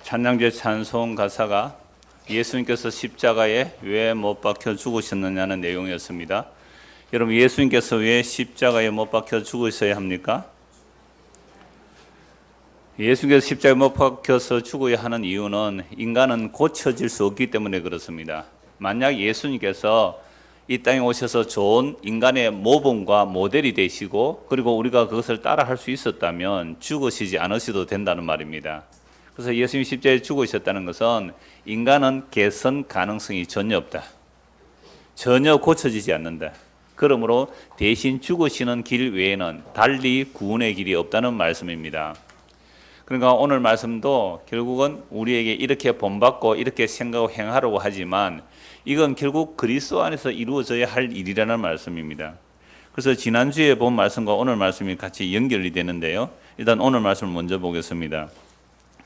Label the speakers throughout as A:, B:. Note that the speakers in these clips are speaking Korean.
A: 찬양제 찬송 가사가 예수님께서 십자가에 왜 못 박혀 죽으셨느냐는 내용이었습니다. 여러분, 예수님께서 왜 십자가에 못 박혀 죽으셔야 합니까? 예수님께서 십자가에 못 박혀서 죽어야 하는 이유는 인간은 고쳐질 수 없기 때문에 그렇습니다. 만약 예수님께서 이 땅에 오셔서 좋은 인간의 모범과 모델이 되시고 그리고 우리가 그것을 따라할 수 있었다면 죽으시지 않으셔도 된다는 말입니다. 그래서 예수님이 십자가에 죽으셨다는 것은 인간은 개선 가능성이 전혀 없다. 전혀 고쳐지지 않는다. 그러므로 대신 죽으시는 길 외에는 달리 구원의 길이 없다는 말씀입니다. 그러니까 오늘 말씀도 결국은 우리에게 이렇게 본받고 이렇게 생각하고 행하라고 하지만 이건 결국 그리스도 안에서 이루어져야 할 일이라는 말씀입니다. 그래서 지난주에 본 말씀과 오늘 말씀이 같이 연결이 되는데요. 일단 오늘 말씀을 먼저 보겠습니다.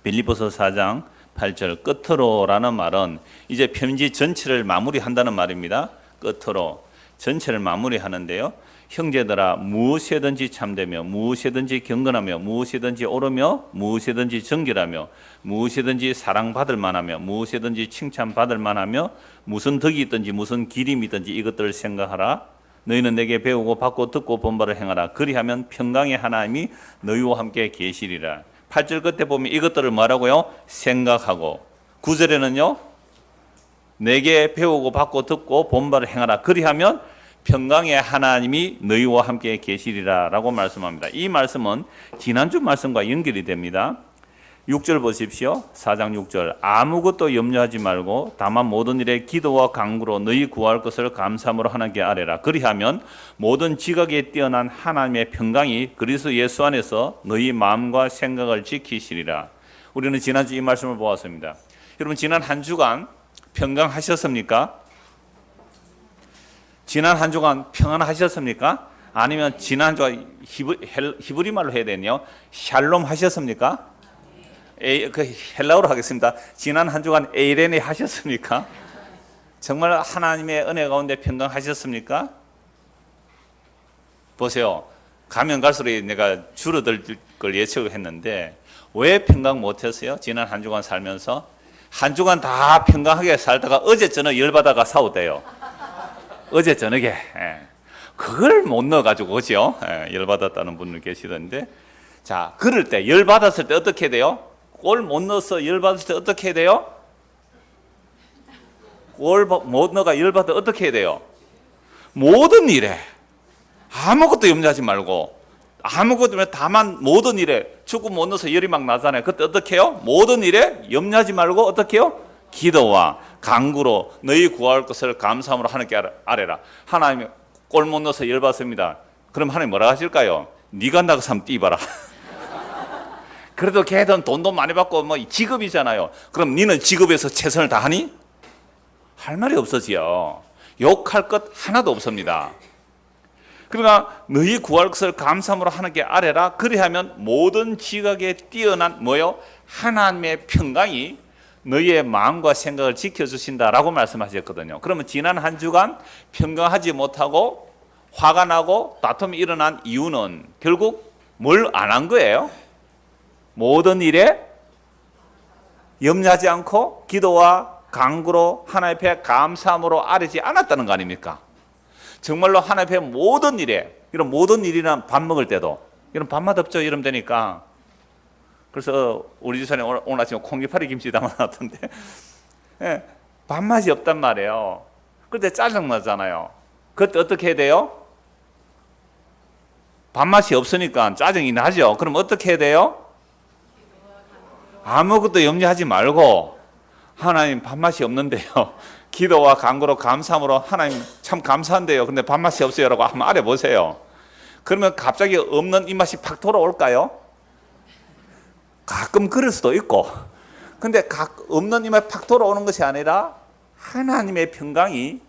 A: 빌립보서 4장 8절 끝으로라는 말은 이제 편지 전체를 마무리한다는 말입니다. 끝으로 전체를 마무리하는데요. 형제들아, 무엇이든지 참되며 무엇이든지 경건하며 무엇이든지 옳으며 무엇이든지 정결하며 무엇이든지 사랑받을 만하며 무엇이든지 칭찬받을 만하며 무슨 덕이 있든지 무슨 기림이 있든지 이것들을 생각하라. 너희는 내게 배우고 받고 듣고 본바를 행하라. 그리하면 평강의 하나님이 너희와 함께 계시리라. 8절 끝에 보면 이것들을 뭐라고요? 생각하고 9절에는요. 내게 배우고 받고 듣고 본바를 행하라. 그리하면 평강의 하나님이 너희와 함께 계시리라 라고 말씀합니다. 이 말씀은 지난주 말씀과 연결이 됩니다. 6절 보십시오. 4장 6절 아무것도 염려하지 말고 다만 모든 일에 기도와 간구로 너희 구할 것을 감사함으로 하나님께 아뢰라. 그리하면 모든 지각에 뛰어난 하나님의 평강이 그리스도 예수 안에서 너희 마음과 생각을 지키시리라. 우리는 지난주 이 말씀을 보았습니다. 여러분, 지난 한 주간 평강하셨습니까? 지난 한 주간 평안하셨습니까? 아니면 지난 한 주간 히브리 말로 해야 되네요. 샬롬 하셨습니까? 헬라어로 하겠습니다. 지난 한 주간 에이레네 하셨습니까? 정말 하나님의 은혜 가운데 평강하셨습니까? 보세요. 가면 갈수록 내가 줄어들 걸 예측을 했는데 왜 평강 못했어요? 지난 한 주간 살면서 한 주간 다 평강하게 살다가 어제 저녁 열받아가 싸웠대요. 어제 저녁에 그걸 못 넣어가지고 그죠? 열받았다는 분들 계시던데, 자, 그럴 때 열받았을 때 어떻게 돼요? 골 못 넣어서 열받았을 때 어떻게 해야 돼요? 골 못 넣어가 열받아 어떻게 해야 돼요? 모든 일에 아무것도 염려하지 말고 아무것도 다만 모든 일에 축구 못 넣어서 열이 막 나잖아요. 그때 어떻게 해요? 모든 일에 염려하지 말고 어떻게 해요? 기도와 간구로 너희 구할 것을 감사함으로 하나님께 아뢰라. 하나님이 골 못 넣어서 열받습니다. 그럼 하나님 뭐라 하실까요? 네가 나가서 한번 뛰봐라. 그래도 걔는 돈도 많이 받고 뭐 직업이잖아요. 그럼 너는 직업에서 최선을 다하니? 할 말이 없어지요. 욕할 것 하나도 없습니다. 그러니까 너희 구할 것을 감사함으로 하나님께 아뢰라. 그리하면 모든 지각에 뛰어난 뭐요? 하나님의 평강이 너희의 마음과 생각을 지켜주신다라고 말씀하셨거든요. 그러면 지난 한 주간 평강하지 못하고 화가 나고 다툼이 일어난 이유는 결국 뭘 안 한 거예요? 모든 일에 염려하지 않고 기도와 간구로 하나님 앞에 감사함으로 아뢰지 않았다는 거 아닙니까? 정말로 하나님 앞에 모든 일에, 이런 모든 일이란 밥 먹을 때도 이런 밥맛 없죠? 이러면 되니까. 그래서 우리 집사님 오늘 아침에 콩잎파리 김치 담아놨던데 밥맛이 없단 말이에요. 그때 짜증나잖아요. 그때 어떻게 해야 돼요? 밥맛이 없으니까 짜증이 나죠. 그럼 어떻게 해야 돼요? 아무것도 염려하지 말고 하나님 밥맛이 없는데요. 기도와 간구로 감사함으로 하나님 참 감사한데요. 근데 밥맛이 없어요. 라고 한번 알아보세요. 그러면 갑자기 없는 입맛이 팍 돌아올까요? 가끔 그럴 수도 있고, 근데 없는 입맛이 팍 돌아오는 것이 아니라 하나님의 평강이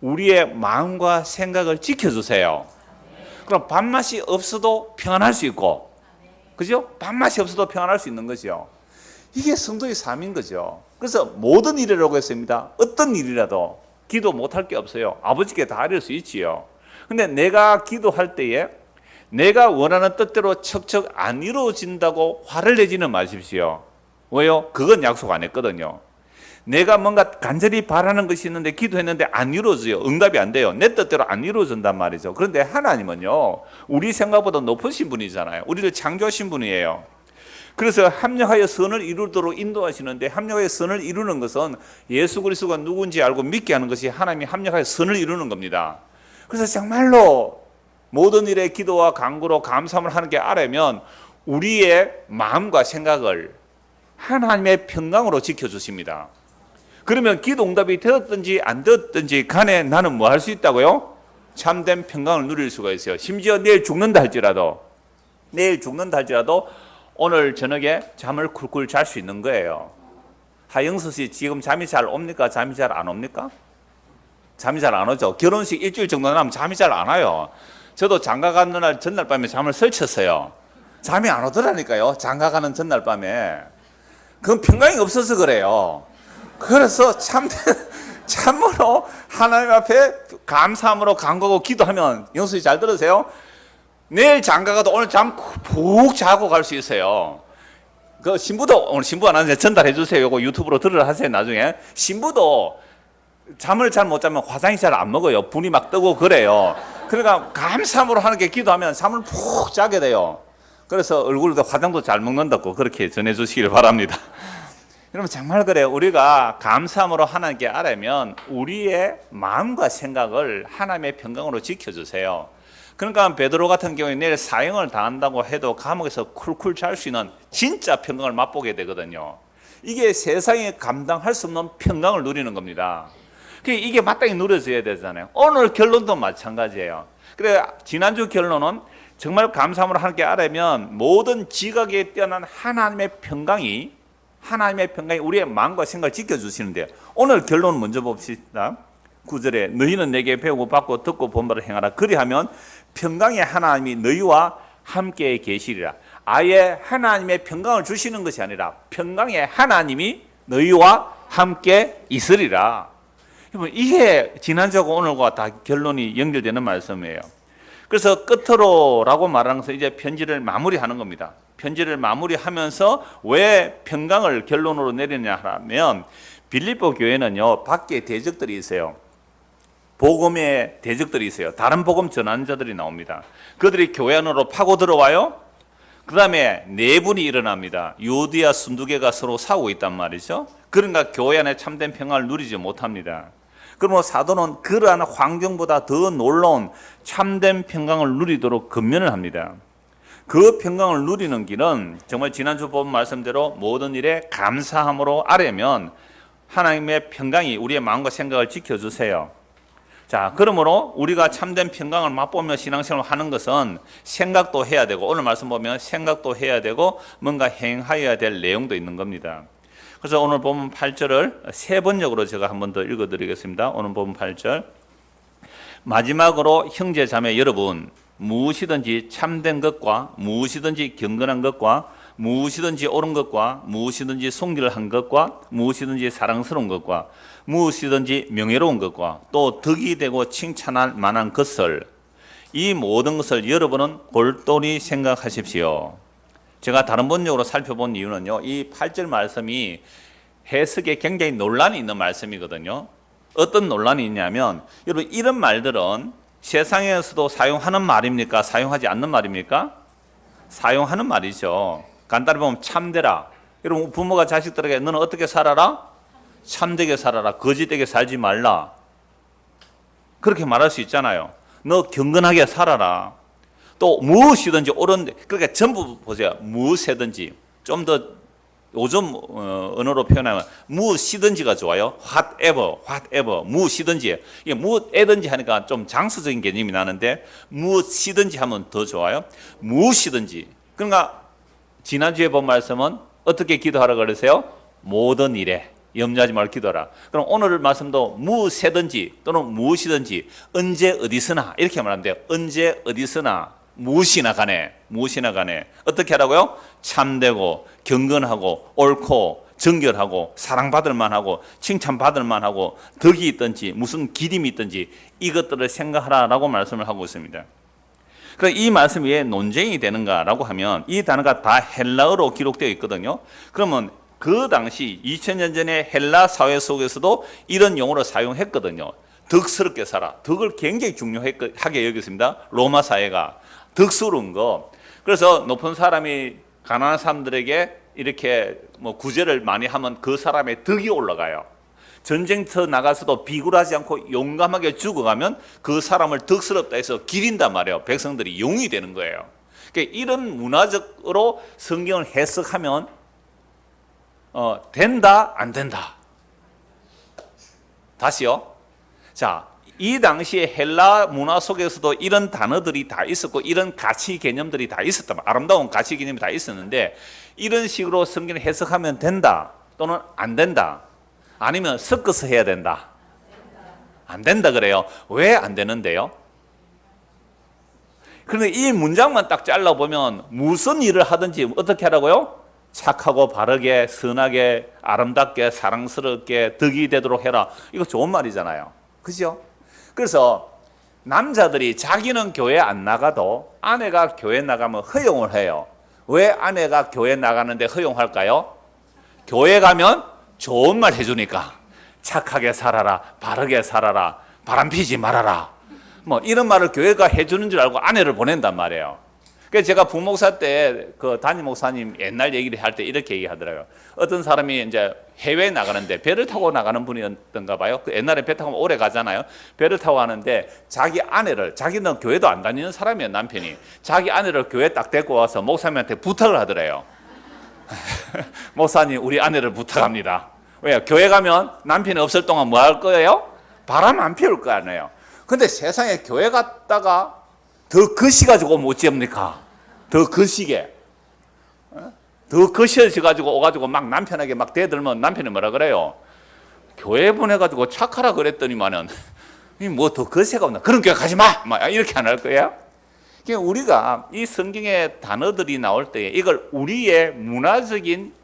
A: 우리의 마음과 생각을 지켜주세요. 그럼 밥맛이 없어도 평안할 수 있고, 그죠? 밥맛이 없어도 평안할 수 있는 거죠. 이게 성도의 삶인 거죠. 그래서 모든 일이라고 했습니다. 어떤 일이라도 기도 못할 게 없어요. 아버지께 다 아뢰을 수 있지요. 근데 내가 기도할 때에 내가 원하는 뜻대로 척척 안 이루어진다고 화를 내지는 마십시오. 왜요? 그건 약속 안 했거든요. 내가 뭔가 간절히 바라는 것이 있는데 기도했는데 안 이루어져요. 응답이 안 돼요. 내 뜻대로 안 이루어진단 말이죠. 그런데 하나님은요, 우리 생각보다 높으신 분이잖아요. 우리를 창조하신 분이에요. 그래서 합력하여 선을 이루도록 인도하시는데, 합력하여 선을 이루는 것은 예수 그리스도가 누군지 알고 믿게 하는 것이 하나님이 합력하여 선을 이루는 겁니다. 그래서 정말로 모든 일에 기도와 간구로 감사함을 하는 게 알면 우리의 마음과 생각을 하나님의 평강으로 지켜주십니다. 그러면 기도 응답이 되었든지 안 되었든지 간에 나는 뭐 할 수 있다고요? 참된 평강을 누릴 수가 있어요. 심지어 내일 죽는다 할지라도 오늘 저녁에 잠을 쿨쿨 잘 수 있는 거예요. 하영수 씨 지금 잠이 잘 옵니까? 잠이 잘 안 옵니까? 잠이 잘 안 오죠. 결혼식 일주일 정도 남으면 잠이 잘 안 와요. 저도 장가 가는 날 전날 밤에 잠을 설쳤어요. 잠이 안 오더라니까요. 장가 가는 전날 밤에. 그건 평강이 없어서 그래요. 그래서 참으로 하나님 앞에 감사함으로 간구하고 기도하면, 영수 씨 잘 들으세요? 내일 장가 가도 오늘 잠 푹 자고 갈 수 있어요. 그 신부도, 오늘 신부 안 하는데 전달해 주세요. 이거 유튜브로 들으러 하세요. 나중에 신부도 잠을 잘 못 자면 화장이 잘 안 먹어요. 분이 막 뜨고 그래요. 그러니까 감사함으로 하는 게 기도하면 잠을 푹 자게 돼요. 그래서 얼굴도 화장도 잘 먹는다고 그렇게 전해 주시길 바랍니다. 여러분 정말 그래요. 우리가 감사함으로 하나님께 알면 우리의 마음과 생각을 하나님의 평강으로 지켜주세요. 그러니까 베드로 같은 경우에 내일 사형을 당한다고 해도 감옥에서 쿨쿨 잘 수 있는 진짜 평강을 맛보게 되거든요. 이게 세상에 감당할 수 없는 평강을 누리는 겁니다. 이게 마땅히 누려져야 되잖아요. 오늘 결론도 마찬가지예요. 그래, 지난주 결론은 정말 감사함으로 하나님께 알면 모든 지각에 뛰어난 하나님의 평강이 우리의 마음과 생각을 지켜주시는데, 오늘 결론 먼저 봅시다. 9절에 너희는 내게 배우고 받고 듣고 본 바를 행하라. 그리하면 평강의 하나님이 너희와 함께 계시리라. 아예 하나님의 평강을 주시는 것이 아니라 평강의 하나님이 너희와 함께 있으리라. 이게 지난주하고 오늘과 다 결론이 연결되는 말씀이에요. 그래서 끝으로라고 말하는 것은 이제 편지를 마무리하는 겁니다. 편지를 마무리하면서 왜 평강을 결론으로 내리냐 하면, 빌립보 교회는요, 밖에 대적들이 있어요. 복음의 대적들이 있어요. 다른 복음 전하는 자들이 나옵니다. 그들이 교회 안으로 파고 들어와요. 그 다음에 내분이 일어납니다. 유디아 순두개가 서로 싸우고 있단 말이죠. 그러니까 교회 안에 참된 평강을 누리지 못합니다. 그러므로 사도는 그러한 환경보다 더 놀라운 참된 평강을 누리도록 권면을 합니다. 그 평강을 누리는 길은 정말 지난주 본 말씀대로 모든 일에 감사함으로 아뢰면 하나님의 평강이 우리의 마음과 생각을 지켜주세요. 자, 그러므로 우리가 참된 평강을 맛보며 신앙생활을 하는 것은 생각도 해야 되고, 오늘 말씀 보면 생각도 해야 되고 뭔가 행하여야 될 내용도 있는 겁니다. 그래서 오늘 본문 8절을 세 번역으로 제가 한 번 더 읽어드리겠습니다. 오늘 본문 8절. 마지막으로 형제 자매 여러분, 무엇이든지 참된 것과 무엇이든지 경건한 것과 무엇이든지 옳은 것과 무엇이든지 송결한 것과 무엇이든지 사랑스러운 것과 무엇이든지 명예로운 것과 또 덕이 되고 칭찬할 만한 것을, 이 모든 것을 여러분은 골똘히 생각하십시오. 제가 다른 번역으로 살펴본 이유는요, 이 8절 말씀이 해석에 굉장히 논란이 있는 말씀이거든요. 어떤 논란이 있냐면, 여러분 이런 말들은 세상에서도 사용하는 말입니까? 사용하지 않는 말입니까? 사용하는 말이죠. 간단히 보면 참되라. 여러분 부모가 자식들에게 너는 어떻게 살아라? 참되게 살아라. 거짓되게 살지 말라. 그렇게 말할 수 있잖아요. 너 경건하게 살아라. 또 무엇이든지 옳은, 그러니까 전부 보세요. 무엇이든지. 좀 더 요즘 언어로 표현하면 무엇이든지가 좋아요. whatever, 무엇이든지. 이게 무엇이든지 하니까 좀 장수적인 개념이 나는데, 무엇이든지 하면 더 좋아요. 무엇이든지. 그러니까 지난주에 본 말씀은 어떻게 기도하라 그러세요? 모든 일에 염려하지 말고 기도하라. 그럼 오늘 말씀도 무엇이든지 또는 무엇이든지 언제 어디서나 이렇게 말하면 돼요. 언제 어디서나 무엇이나 간에 어떻게 하라고요? 참되고 경건하고 옳고 정결하고 사랑받을 만하고 칭찬받을 만하고 덕이 있든지 무슨 기림이 있든지 이것들을 생각하라라고 말씀을 하고 있습니다. 그래서 이 말씀이 왜 논쟁이 되는가라고 하면, 이 단어가 다 헬라어로 기록되어 있거든요. 그러면 그 당시 2000년 전에 헬라 사회 속에서도 이런 용어를 사용했거든요. 덕스럽게 살아. 덕을 굉장히 중요하게 여겼습니다. 로마 사회가. 덕스러운 거. 그래서 높은 사람이 가난한 사람들에게 이렇게 뭐 구제를 많이 하면 그 사람의 덕이 올라가요. 전쟁터 나가서도 비굴하지 않고 용감하게 죽어가면 그 사람을 덕스럽다 해서 기린단 말이에요. 백성들이 용이 되는 거예요. 그러니까 이런 문화적으로 성경을 해석하면 된다, 안 된다. 다시요. 자, 이 당시에 헬라 문화 속에서도 이런 단어들이 다 있었고 이런 가치 개념들이 다 있었다. 아름다운 가치 개념이 다 있었는데 이런 식으로 성경을 해석하면 된다 또는 안 된다. 아니면 섞어서 해야 된다. 안 된다 그래요. 왜 안 되는데요? 그런데 이 문장만 딱 잘라보면 무슨 일을 하든지 어떻게 하라고요? 착하고 바르게 선하게 아름답게 사랑스럽게 덕이 되도록 해라. 이거 좋은 말이잖아요. 그죠? 그래서 남자들이 자기는 교회 안 나가도 아내가 교회 나가면 허용을 해요. 왜 아내가 교회 나가는데 허용할까요? 교회 가면 좋은 말 해주니까. 착하게 살아라, 바르게 살아라, 바람 피지 말아라. 뭐 이런 말을 교회가 해주는 줄 알고 아내를 보낸단 말이에요. 그래서 제가 부목사 때 그 담임 목사님 옛날 얘기를 할 때 이렇게 얘기하더라고요. 어떤 사람이 이제 해외에 나가는데 배를 타고 나가는 분이었던가 봐요. 그 옛날에 배 타고 오래 가잖아요. 배를 타고 가는데 자기 아내를, 자기는 교회도 안 다니는 사람이에요, 남편이. 자기 아내를 교회에 딱 데리고 와서 목사님한테 부탁을 하더래요. 목사님, 우리 아내를 부탁합니다. 왜요? 교회 가면 남편이 없을 동안 뭐 할 거예요? 바람 안 피울 거 아니에요. 근데 세상에 교회 갔다가 더 거시가지고 못 지읍니까? 더 거시게. 더 거시어져가지고 오가지고 막 남편에게 막 대들면 남편이 뭐라 그래요? 교회 보내가지고 착하라 그랬더니만은 뭐 더 거시가 없나? 그런 교회 가지 마! 막 이렇게 안 할 거예요? 그러니까 우리가 이 성경의 단어들이 나올 때 이걸 우리의 문화적인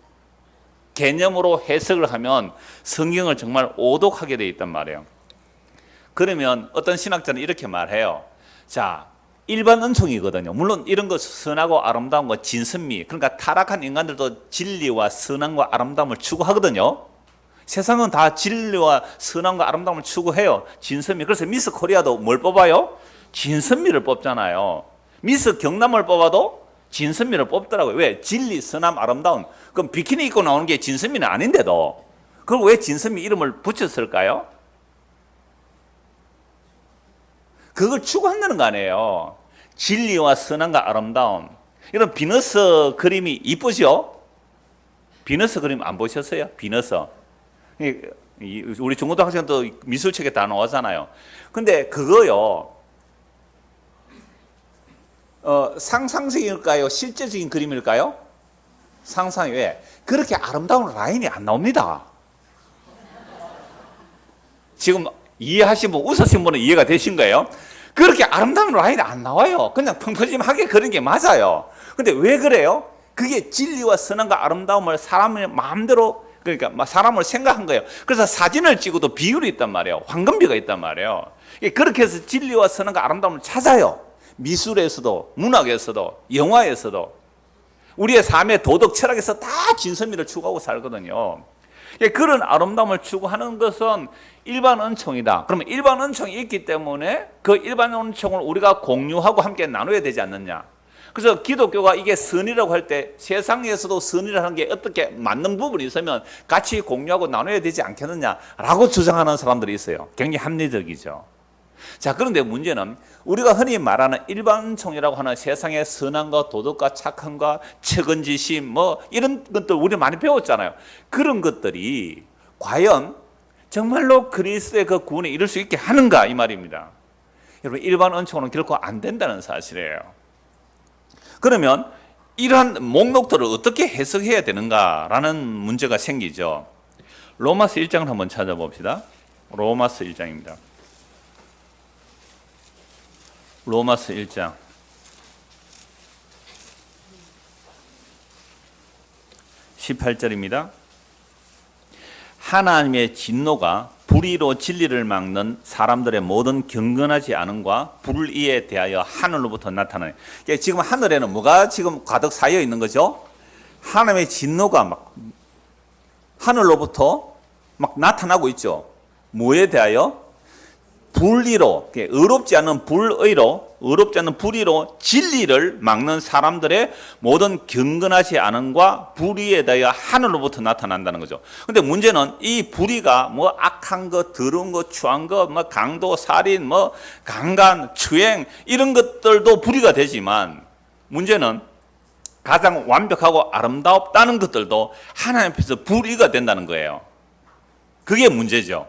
A: 개념으로 해석을 하면 성경을 정말 오독하게 되어 있단 말이에요. 그러면 어떤 신학자는 이렇게 말해요. 자, 일반 은총이거든요. 물론 이런 거 선하고 아름다운 거 진선미, 그러니까 타락한 인간들도 진리와 선함과 아름다움을 추구하거든요. 세상은 다 진리와 선함과 아름다움을 추구해요. 진선미. 그래서 미스 코리아도 뭘 뽑아요? 진선미를 뽑잖아요. 미스 경남을 뽑아도 진선미를 뽑더라고요. 왜? 진리, 선함, 아름다움. 그럼 비키니 입고 나오는 게 진선미는 아닌데도 그걸 왜 진선미 이름을 붙였을까요? 그걸 추구한다는 거 아니에요. 진리와 선함과 아름다움. 이런 비너스 그림이 이쁘죠? 비너스 그림 안 보셨어요? 비너스. 우리 중고등학생도 미술책에 다 나오잖아요. 근데 그거요, 상상적일까요? 실제적인 그림일까요? 상상이. 왜? 그렇게 아름다운 라인이 안 나옵니다. 지금 이해하신 분, 웃으신 분은 이해가 되신 거예요? 그렇게 아름다운 라인이 안 나와요. 그냥 펑퍼짐하게 그런 게 맞아요. 근데 왜 그래요? 그게 진리와 선함과 아름다움을 사람의 마음대로, 그러니까 사람을 생각한 거예요. 그래서 사진을 찍어도 비율이 있단 말이에요. 황금비가 있단 말이에요. 그렇게 해서 진리와 선함과 아름다움을 찾아요. 미술에서도, 문학에서도, 영화에서도. 우리의 삶의 도덕 철학에서 다 진선미를 추구하고 살거든요. 그런 아름다움을 추구하는 것은 일반 은총이다. 그러면 일반 은총이 있기 때문에 그 일반 은총을 우리가 공유하고 함께 나눠야 되지 않느냐. 그래서 기독교가 이게 선이라고 할 때 세상에서도 선이라는 게 어떻게 맞는 부분이 있으면 같이 공유하고 나눠야 되지 않겠느냐라고 주장하는 사람들이 있어요. 굉장히 합리적이죠. 자, 그런데 문제는 우리가 흔히 말하는 일반 은총이라고 하는 세상의 선함과 도덕과 착함과 책임지심 뭐 이런 것들 우리 많이 배웠잖아요. 그런 것들이 과연 정말로 그리스도의 그 구원에 이룰 수 있게 하는가 이 말입니다. 여러분, 일반 은총은 결코 안 된다는 사실이에요. 그러면 이러한 목록들을 어떻게 해석해야 되는가라는 문제가 생기죠. 로마서 1장을 한번 찾아봅시다. 로마서 1장입니다. 로마서 1장 18절입니다. 하나님의 진노가 불의로 진리를 막는 사람들의 모든 경건하지 않음과 불의에 대하여 하늘로부터 나타나요. 지금 하늘에는 뭐가 지금 가득 쌓여 있는 거죠? 하나님의 진노가 막 하늘로부터 막 나타나고 있죠. 뭐에 대하여? 불의로, 의롭지 않은 불의로 진리를 막는 사람들의 모든 경건하지 않음과 불의에 대하여 하늘로부터 나타난다는 거죠. 근데 문제는 이 불의가 뭐 악한 것, 더러운 것, 추한 것, 뭐 강도, 살인, 뭐 강간, 추행 이런 것들도 불의가 되지만 문제는 가장 완벽하고 아름답다는 것들도 하나님 앞에서 불의가 된다는 거예요. 그게 문제죠.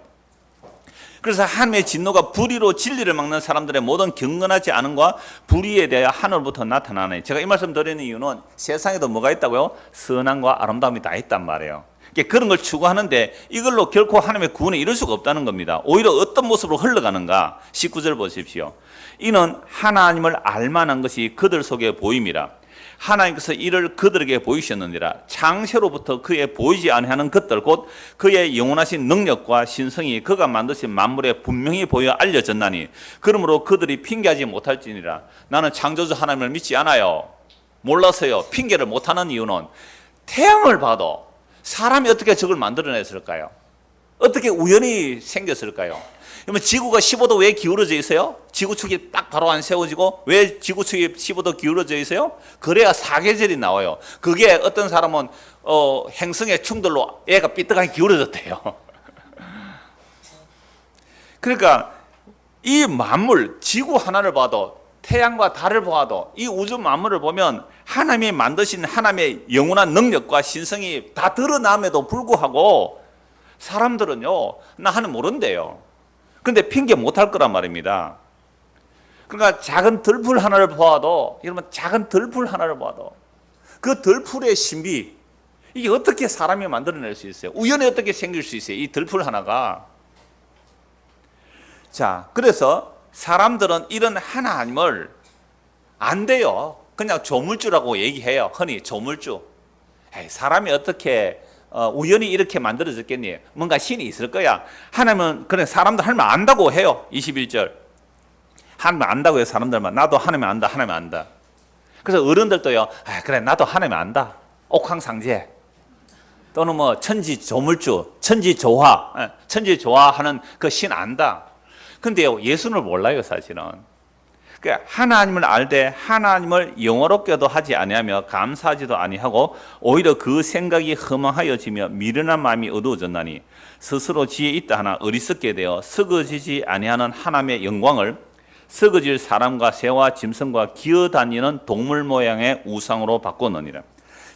A: 그래서 하나님의 진노가 불의로 진리를 막는 사람들의 모든 경건하지 않음과 불의에 대하여 하늘부터 나타나네. 제가 이 말씀 드리는 이유는 세상에도 뭐가 있다고요? 선함과 아름다움이 다 있단 말이에요. 그런 걸 추구하는데 이걸로 결코 하나님의 구원에 이룰 수가 없다는 겁니다. 오히려 어떤 모습으로 흘러가는가? 19절 보십시오. 이는 하나님을 알만한 것이 그들 속에 보임이라. 하나님께서 이를 그들에게 보이셨느니라. 창세로부터 그에 보이지 아니하는 것들 곧 그의 영원하신 능력과 신성이 그가 만드신 만물에 분명히 보여 알려졌나니 그러므로 그들이 핑계하지 못할지니라. 나는 창조주 하나님을 믿지 않아요. 몰라서요. 핑계를 못하는 이유는 태양을 봐도 사람이 어떻게 저걸 만들어냈을까요? 어떻게 우연히 생겼을까요? 그러면 지구가 15도 왜 기울어져 있어요? 지구축이 딱 바로 안 세워지고 왜 지구축이 15도 기울어져 있어요? 그래야 사계절이 나와요. 그게 어떤 사람은 행성의 충돌로 애가 삐뚤하게 기울어졌대요. 그러니까 이 만물, 지구 하나를 봐도 태양과 달을 봐도 이 우주 만물을 보면 하나님이 만드신 하나님의 영원한 능력과 신성이 다 드러남에도 불구하고 사람들은요, 나 하나님 모른대요. 근데 핑계 못할 거란 말입니다. 그러니까 작은 들풀 하나를 보아도, 여러분 작은 들풀 하나를 봐도 그 들풀의 신비, 이게 어떻게 사람이 만들어낼 수 있어요? 우연히 어떻게 생길 수 있어요? 이 들풀 하나가. 자, 그래서 사람들은 이런 하나님을 안 돼요. 그냥 조물주라고 얘기해요. 흔히 조물주. 에이, 사람이 어떻게 우연히 이렇게 만들어졌겠니? 뭔가 신이 있을 거야. 하나님은 그래 사람들 하나님 안다고 해요. 21절. 하나님 안다고 해요. 사람들만. 나도 하나님 안다. 하나님 안다. 그래서 어른들도요. 그래 나도 하나님 안다. 옥황상제. 또는 뭐 천지 조물주, 천지 조화, 천지 조화하는 그 신 안다. 근데요 예수를 몰라요 사실은. 그러니까 하나님을 알되 하나님을 영화롭게도 하지 아니하며 감사하지도 아니하고 오히려 그 생각이 허망하여지며 미련한 마음이 어두워졌나니 스스로 지혜 있다 하나 어리석게 되어 썩어지지 아니하는 하나님의 영광을 썩어질 사람과 새와 짐승과 기어다니는 동물 모양의 우상으로 바꾸느니라.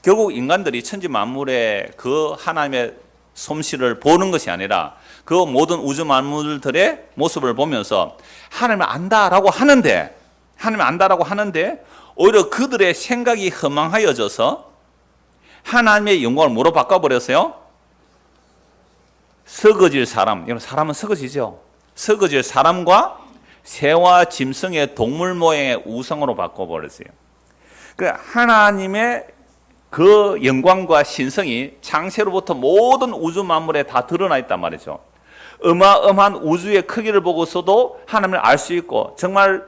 A: 결국 인간들이 천지 만물의 그 하나님의 솜씨를 보는 것이 아니라 그 모든 우주 만물들의 모습을 보면서 하나님을 안다라고 하는데 오히려 그들의 생각이 허망하여져서 하나님의 영광을 뭐로 바꿔버렸어요? 썩어질 사람. 여러분 사람은 썩어지죠. 썩어질 사람과 새와 짐승의 동물 모양의 우상으로 바꿔버렸어요. 그 하나님의 그 영광과 신성이 창세로부터 모든 우주 만물에 다 드러나 있단 말이죠. 어마어마한 우주의 크기를 보고서도 하나님을 알 수 있고 정말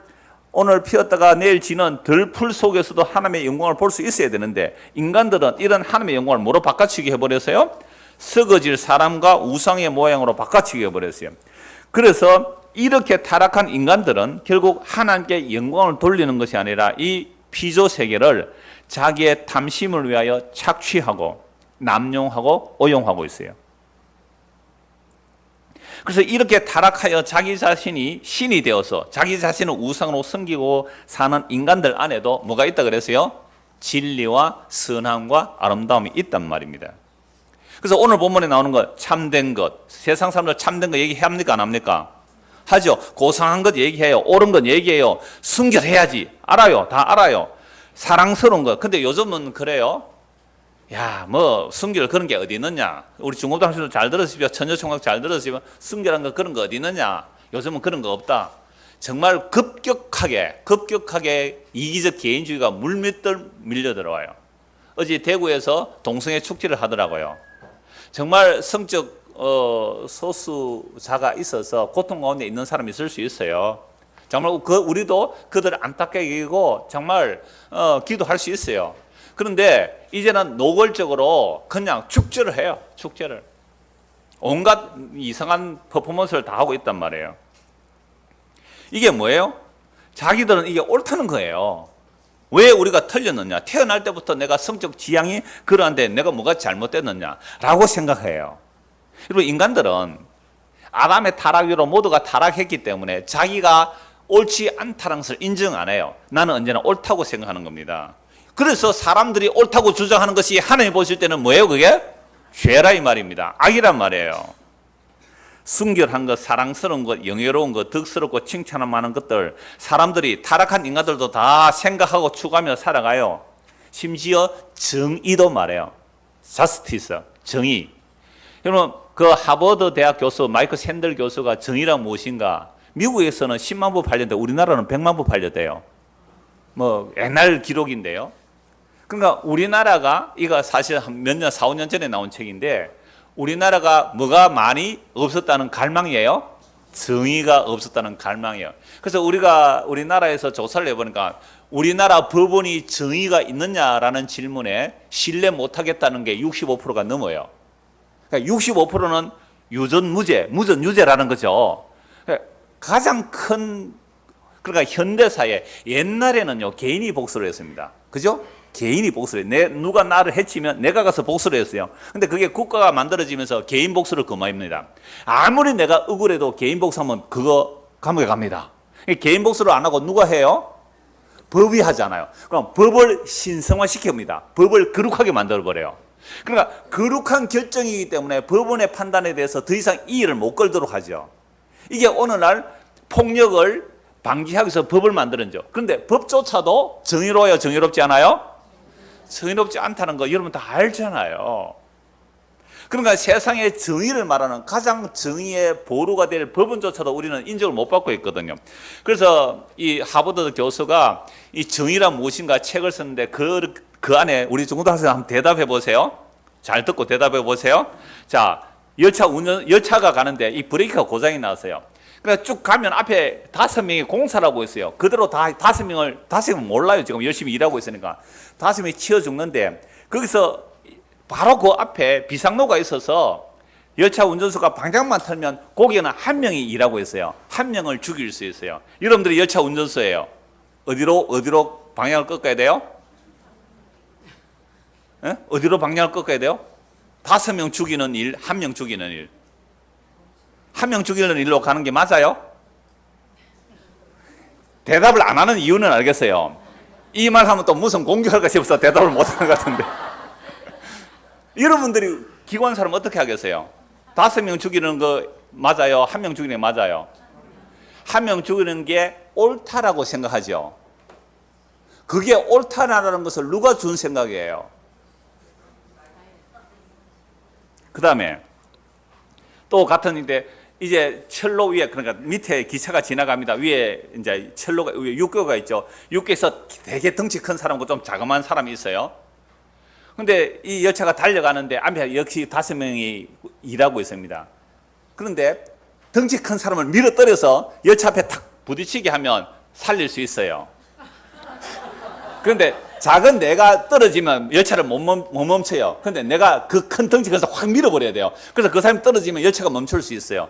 A: 오늘 피었다가 내일 지는 들풀 속에서도 하나님의 영광을 볼 수 있어야 되는데 인간들은 이런 하나님의 영광을 뭐로 바꿔치기 해버렸어요? 썩어질 사람과 우상의 모양으로 바꿔치기 해버렸어요. 그래서 이렇게 타락한 인간들은 결국 하나님께 영광을 돌리는 것이 아니라 이 피조 세계를 자기의 탐심을 위하여 착취하고 남용하고 오용하고 있어요. 그래서 이렇게 타락하여 자기 자신이 신이 되어서 자기 자신을 우상으로 섬기고 사는 인간들 안에도 뭐가 있다 그랬어요? 진리와 선함과 아름다움이 있단 말입니다. 그래서 오늘 본문에 나오는 것, 참된 것, 세상 사람들 참된 거 얘기합니까 안 합니까? 하죠. 고상한 것 얘기해요. 옳은 것 얘기해요. 순결해야지. 알아요. 다 알아요. 사랑스러운 것. 근데 요즘은 그래요. 야, 뭐 순결 그런 게 어디 있느냐? 우리 중고등학생도 잘 들으시죠? 처녀총각 잘 들으시죠? 순결한 거 그런 거 어디 있느냐? 요즘은 그런 거 없다. 정말 급격하게 이기적 개인주의가 물밀듯 밀려들어와요. 어제 대구에서 동성애 축제를 하더라고요. 정말 성적 소수자가 있어서 고통 가운데 있는 사람이 있을 수 있어요. 정말 우리도 그들을 안타깝게 여기고 정말 기도할 수 있어요. 그런데 이제는 노골적으로 그냥 축제를 해요. 축제를. 온갖 이상한 퍼포먼스를 다 하고 있단 말이에요. 이게 뭐예요? 자기들은 이게 옳다는 거예요. 왜 우리가 틀렸느냐? 태어날 때부터 내가 성적 지향이 그러한데 내가 뭐가 잘못됐느냐라고 생각해요. 그리고 인간들은 아담의 타락 이후로 모두가 타락했기 때문에 자기가 옳지 않다는 것을 인정 안 해요. 나는 언제나 옳다고 생각하는 겁니다. 그래서 사람들이 옳다고 주장하는 것이 하나님 보실 때는 뭐예요? 그게 죄라 이 말입니다. 악이란 말이에요. 순결한 것, 사랑스러운 것, 영예로운 것, 덕스럽고 칭찬할 만한 것들 사람들이 타락한 인간들도 다 생각하고 추구하며 살아가요. 심지어 정의도 말해요. 자스티스, 정의. 여러분 그 하버드 대학 교수 마이크 샌들 교수가 정의란 무엇인가? 미국에서는 10만 부 팔렸는데 우리나라는 100만 부 팔렸대요. 뭐 옛날 기록인데요. 그러니까 우리나라가 이거 사실 몇 년, 4, 5년 전에 나온 책인데 우리나라가 뭐가 많이 없었다는 갈망이에요? 정의가 없었다는 갈망이에요. 그래서 우리나라에서 조사를 해보니까 우리나라 법원이 정의가 있느냐라는 질문에 신뢰 못하겠다는 게 65%가 넘어요. 그러니까 65%는 무전 유죄라는 거죠. 가장 큰, 그러니까 현대사회, 옛날에는요, 개인이 복수를 했습니다. 그죠? 개인이 복수를 해요. 누가 나를 해치면 내가 가서 복수를 했어요. 근데 그게 국가가 만들어지면서 개인 복수를 금합니다. 아무리 내가 억울해도 개인 복수하면 그거 감옥에 갑니다. 개인 복수를 안 하고 누가 해요? 법이 하잖아요. 그럼 법을 신성화시킵니다. 법을 거룩하게 만들어버려요. 그러니까 거룩한 결정이기 때문에 법원의 판단에 대해서 더 이상 이의를 못 걸도록 하죠. 이게 오늘날 폭력을 방지하기 위해서 법을 만드는죠. 그런데 법조차도 정의로워요, 정의롭지 않아요? 정의롭지 않다는 거 여러분 다 알잖아요. 그러니까 세상의 정의를 말하는 가장 정의의 보루가 될 법원조차도 우리는 인정을 못 받고 있거든요. 그래서 이 하버드 교수가 이 정의란 무엇인가 책을 썼는데 그 안에 우리 중고등학생 한번 대답해 보세요. 잘 듣고 대답해 보세요. 자, 열차가 가는데 이 브레이크가 고장이 났어요. 그러니까 쭉 가면 앞에 5명이 공사를 하고 있어요. 그대로 다 5명은 몰라요. 지금 열심히 일하고 있으니까. 5명이 치여 죽는데 거기서 바로 그 앞에 비상로가 있어서 열차 운전수가 방향만 틀면 거기에는 1명이 일하고 있어요. 1명을 죽일 수 있어요. 여러분들이 열차 운전수예요. 어디로 방향을 꺾어야 돼요? 에? 어디로 방향을 꺾어야 돼요? 5명 죽이는 일, 1명 죽이는 일. 1명 죽이는 일로 가는 게 맞아요? 대답을 안 하는 이유는 알겠어요. 이 말 하면 또 무슨 공격할까 싶어서 대답을 못 하는 것 같은데. 여러분들이 기관사람 어떻게 하겠어요? 5명 죽이는 거 맞아요? 1명 죽이는 게 맞아요? 1명 죽이는 게 옳다라고 생각하죠. 그게 옳다라는 것을 누가 준 생각이에요? 그 다음에 또 같은데 이제 철로 위에, 그러니까 밑에 기차가 지나갑니다. 위에 이제 철로가, 위에 육교가 있죠. 육교에서 되게 덩치 큰 사람과 좀 자그마한 사람이 있어요. 근데 이 열차가 달려가는데 앞에 역시 5명이 일하고 있습니다. 그런데 덩치 큰 사람을 밀어 떨어서 열차 앞에 탁 부딪히게 하면 살릴 수 있어요. 그런데 작은 내가 떨어지면 열차를 못 멈춰요. 그런데 내가 그 큰 덩치 큰 사람 확 밀어버려야 돼요. 그래서 그 사람이 떨어지면 열차가 멈출 수 있어요.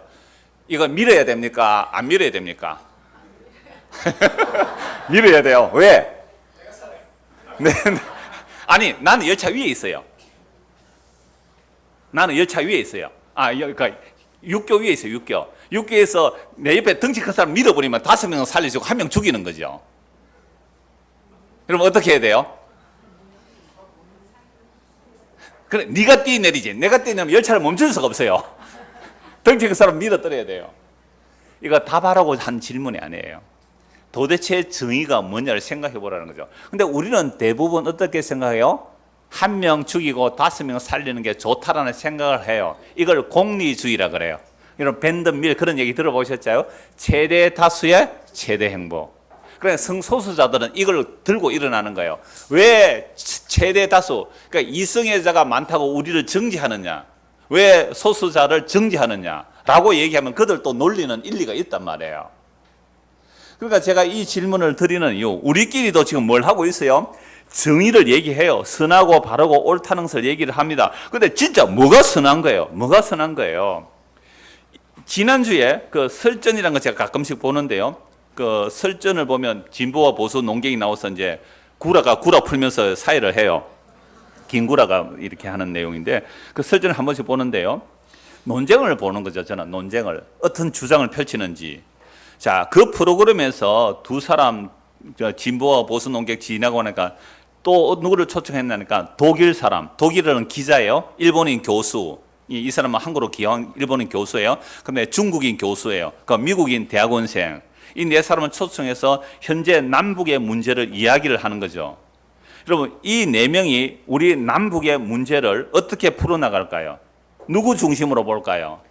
A: 이거 밀어야 됩니까? 안 밀어야 됩니까? 밀어야 돼요. 왜? 네. 아니, 나는 열차 위에 있어요. 나는 열차 위에 있어요. 그러니까 육교 위에 있어요. 육교에서 내 옆에 덩치 큰 사람 밀어버리면 5명은 살리시고 1명 죽이는 거죠. 그럼 어떻게 해야 돼요? 그래, 네가 뛰어내리지. 내가 뛰어내면 열차를 멈출 수가 없어요. 덩치 큰 사람 밀어 떨어야 돼요. 이거 답하라고 한 질문이 아니에요. 도대체 정의가 뭐냐를 생각해 보라는 거죠. 근데 우리는 대부분 어떻게 생각해요? 1명 죽이고 5명 살리는 게 좋다라는 생각을 해요. 이걸 공리주의라 그래요. 여러분 밴드밀 그런 얘기 들어보셨죠? 최대 다수의 최대 행복. 그래 성소수자들은 이걸 들고 일어나는 거예요. 왜 최대 다수, 그러니까 이성애자가 많다고 우리를 정지하느냐? 왜 소수자를 정지하느냐라고 얘기하면 그들도 논리는 일리가 있단 말이에요. 그러니까 제가 이 질문을 드리는 이유, 우리끼리도 지금 뭘 하고 있어요? 정의를 얘기해요. 선하고 바르고 옳다는 것을 얘기를 합니다. 근데 진짜 뭐가 선한 거예요? 뭐가 선한 거예요? 지난주에 그 설전이라는 거 제가 가끔씩 보는데요. 그 설전을 보면 진보와 보수 논객이 나와서 이제 구라가 구라 풀면서 사회를 해요. 김구라가 이렇게 하는 내용인데 그 설전을 한 번씩 보는데요. 논쟁을 보는 거죠. 저는 논쟁을 어떤 주장을 펼치는지. 자, 그 프로그램에서 두 사람 진보와 보수 논객 지나고 나니까 또 누구를 초청했나니까 독일 사람, 독일어는 기자예요. 일본인 교수. 이 사람은 한국으로 기여한 일본인 교수예요. 그다음에 중국인 교수예요. 그 미국인 대학원생. 이 네 사람을 초청해서 현재 남북의 문제를 이야기를 하는 거죠. 여러분, 이 네 명이 우리 남북의 문제를 어떻게 풀어나갈까요? 누구 중심으로 볼까요?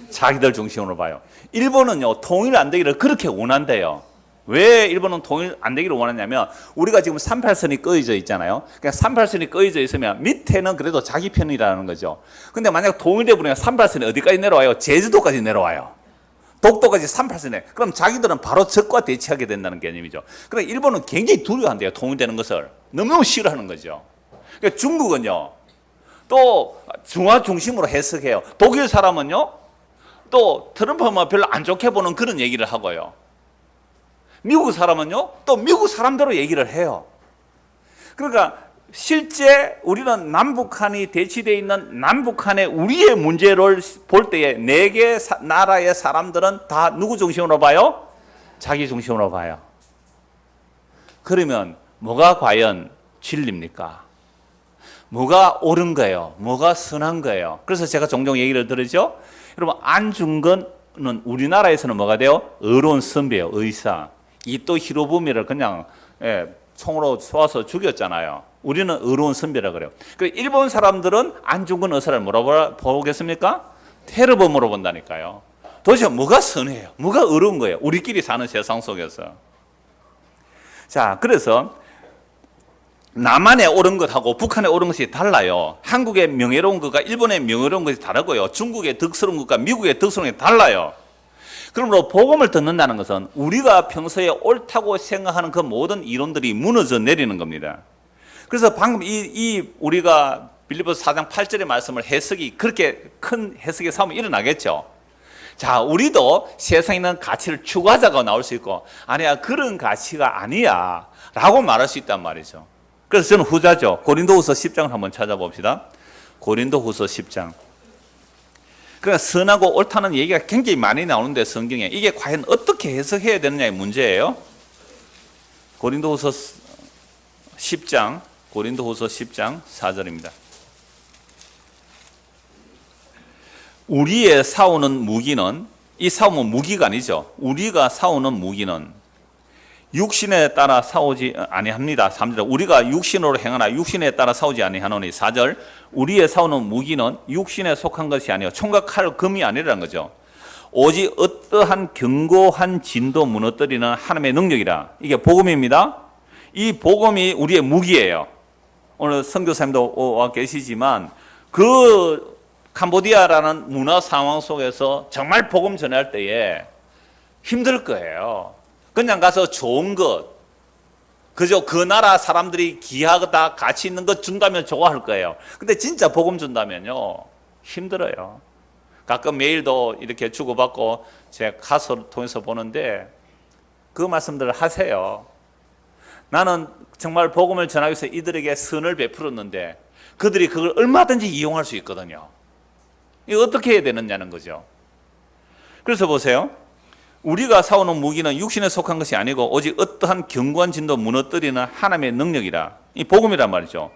A: 자기들 중심으로 봐요. 일본은요, 통일 안 되기를 그렇게 원한대요. 왜 일본은 통일 안 되기를 원하냐면 우리가 지금 38선이 꺼져 있잖아요. 그러니까 38선이 꺼져 있으면 밑에는 그래도 자기 편이라는 거죠. 근데 만약 통일돼 버리면 38선이 어디까지 내려와요? 제주도까지 내려와요. 독도까지 38선에. 그럼 자기들은 바로 적과 대치하게 된다는 개념이죠. 그러니까 일본은 굉장히 두려워한대요. 통일되는 것을. 너무 싫어하는 거죠. 그러니까 중국은요, 또 중화 중심으로 해석해요. 독일 사람은요, 또 트럼프만 별로 안 좋게 보는 그런 얘기를 하고요. 미국 사람은요, 또 미국 사람대로 얘기를 해요. 그러니까 실제 우리는 남북한이 대치되어 있는 남북한의 우리의 문제를 볼 때에 네 개 나라의 사람들은 다 누구 중심으로 봐요? 자기 중심으로 봐요. 그러면 뭐가 과연 진리입니까? 뭐가 옳은 거예요? 뭐가 선한 거예요? 그래서 제가 종종 얘기를 들으죠. 여러분, 안중근은 우리나라에서는 뭐가 돼요? 의로운 선배예요. 의사. 이또 히로부미를 그냥 총으로 쏘아서 죽였잖아요. 우리는 의로운 선배라 그래요. 그 일본 사람들은 안중근 의사를 뭐라고 보겠습니까? 테러범으로 본다니까요. 도대체 뭐가 선해요? 뭐가 의로운 거예요? 우리끼리 사는 세상 속에서. 자, 그래서 남한에 옳은 것하고 북한에 옳은 것이 달라요. 한국의 명예로운 것과 일본의 명예로운 것이 다르고요. 중국의 덕스러운 것과 미국의 덕스러운 것이 달라요. 그러므로 복음을 듣는다는 것은 우리가 평소에 옳다고 생각하는 그 모든 이론들이 무너져 내리는 겁니다. 그래서 방금 우리가 빌립보서 4장 8절의 말씀을 해석이 그렇게 큰 해석의 싸움이 일어나겠죠. 자, 우리도 세상에 있는 가치를 추구하자가 나올 수 있고, 아니야, 그런 가치가 아니야 라고 말할 수 있단 말이죠. 그래서 저는 후자죠. 고린도후서 10장을 한번 찾아봅시다. 고린도후서 10장. 그러니까 선하고 옳다는 얘기가 굉장히 많이 나오는데 성경에 이게 과연 어떻게 해석해야 되느냐의 문제예요. 고린도후서 10장 4절입니다. 우리의 싸우는 무기는, 이 싸움은 무기가 아니죠. 우리가 싸우는 무기는 육신에 따라 싸우지 아니합니다. 3절. 우리가 육신으로 행하나 육신에 따라 싸우지 아니하노니. 4절. 우리의 싸우는 무기는 육신에 속한 것이 아니요 총과 칼, 금이 아니라는 거죠. 오직 어떠한 견고한 진도 무너뜨리는 하나님의 능력이라. 이게 복음입니다. 이 복음이 우리의 무기예요. 오늘 선교사님도 와 계시지만 그 캄보디아라는 문화 상황 속에서 정말 복음 전할 때에 힘들 거예요. 그냥 가서 좋은 것, 그저 그 나라 사람들이 귀하다 가치 있는 것 준다면 좋아할 거예요. 근데 진짜 복음 준다면요 힘들어요. 가끔 메일도 이렇게 주고받고 제가 가서 통해서 보는데 그 말씀들을 하세요. 나는 정말 복음을 전하기 위해서 이들에게 선을 베풀었는데 그들이 그걸 얼마든지 이용할 수 있거든요. 이거 어떻게 해야 되느냐는 거죠. 그래서 보세요. 우리가 싸우는 무기는 육신에 속한 것이 아니고 오직 어떠한 견고한 진도 무너뜨리는 하나님의 능력이라. 이 복음이란 말이죠.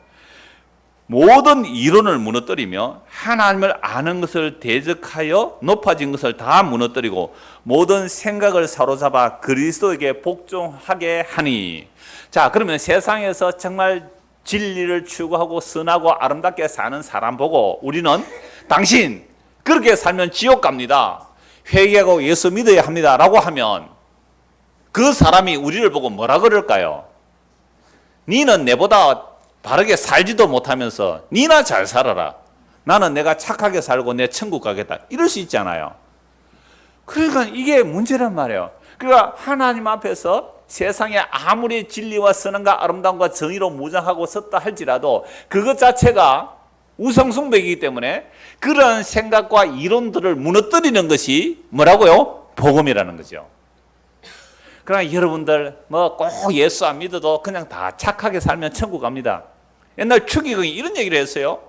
A: 모든 이론을 무너뜨리며 하나님을 아는 것을 대적하여 높아진 것을 다 무너뜨리고 모든 생각을 사로잡아 그리스도에게 복종하게 하니. 자, 그러면 세상에서 정말 진리를 추구하고 선하고 아름답게 사는 사람 보고 우리는 당신 그렇게 살면 지옥 갑니다, 회개하고 예수 믿어야 합니다 라고 하면 그 사람이 우리를 보고 뭐라 그럴까요? 니는 내보다 바르게 살지도 못하면서 니나 잘 살아라, 나는 내가 착하게 살고 내 천국 가겠다, 이럴 수 있잖아요. 그러니까 이게 문제란 말이에요. 그러니까 하나님 앞에서 세상에 아무리 진리와 선함과 아름다움과 정의로 무장하고 섰다 할지라도 그것 자체가 우상숭배이기 때문에 그런 생각과 이론들을 무너뜨리는 것이 뭐라고요? 복음이라는 거죠. 그러나 여러분들 뭐 꼭 예수 안 믿어도 그냥 다 착하게 살면 천국 갑니다. 옛날 추기경이 이런 얘기를 했어요.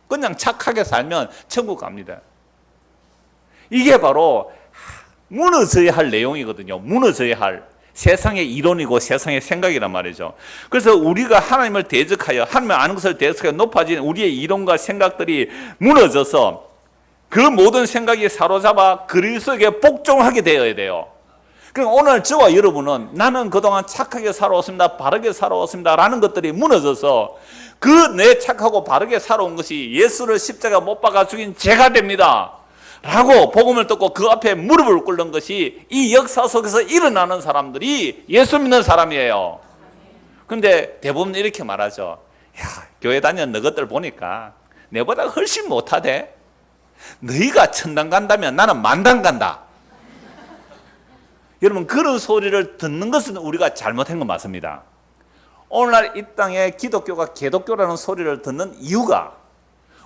A: 그냥 착하게 살면 천국 갑니다. 이게 바로 무너져야 할 내용이거든요. 무너져야 할 세상의 이론이고 세상의 생각이란 말이죠. 그래서 우리가 하나님을 대적하여 하나님을 아는 것을 대적하여 높아진 우리의 이론과 생각들이 무너져서 그 모든 생각이 사로잡아 그리스도에게 복종하게 되어야 돼요. 그럼 오늘 저와 여러분은 나는 그동안 착하게 살아왔습니다, 바르게 살아왔습니다 라는 것들이 무너져서 그 내 착하고 바르게 살아온 것이 예수를 십자가 못 박아 죽인 죄가 됩니다 라고 복음을 듣고 그 앞에 무릎을 꿇는 것이 이 역사 속에서 일어나는 사람들이 예수 믿는 사람이에요. 그런데 대부분 이렇게 말하죠. 야, 교회 다니는 너희들 보니까 내보다 훨씬 못하대. 너희가 천당 간다면 나는 만당 간다. 여러분, 그런 소리를 듣는 것은 우리가 잘못한 건 맞습니다. 오늘날 이 땅에 기독교가 개독교라는 소리를 듣는 이유가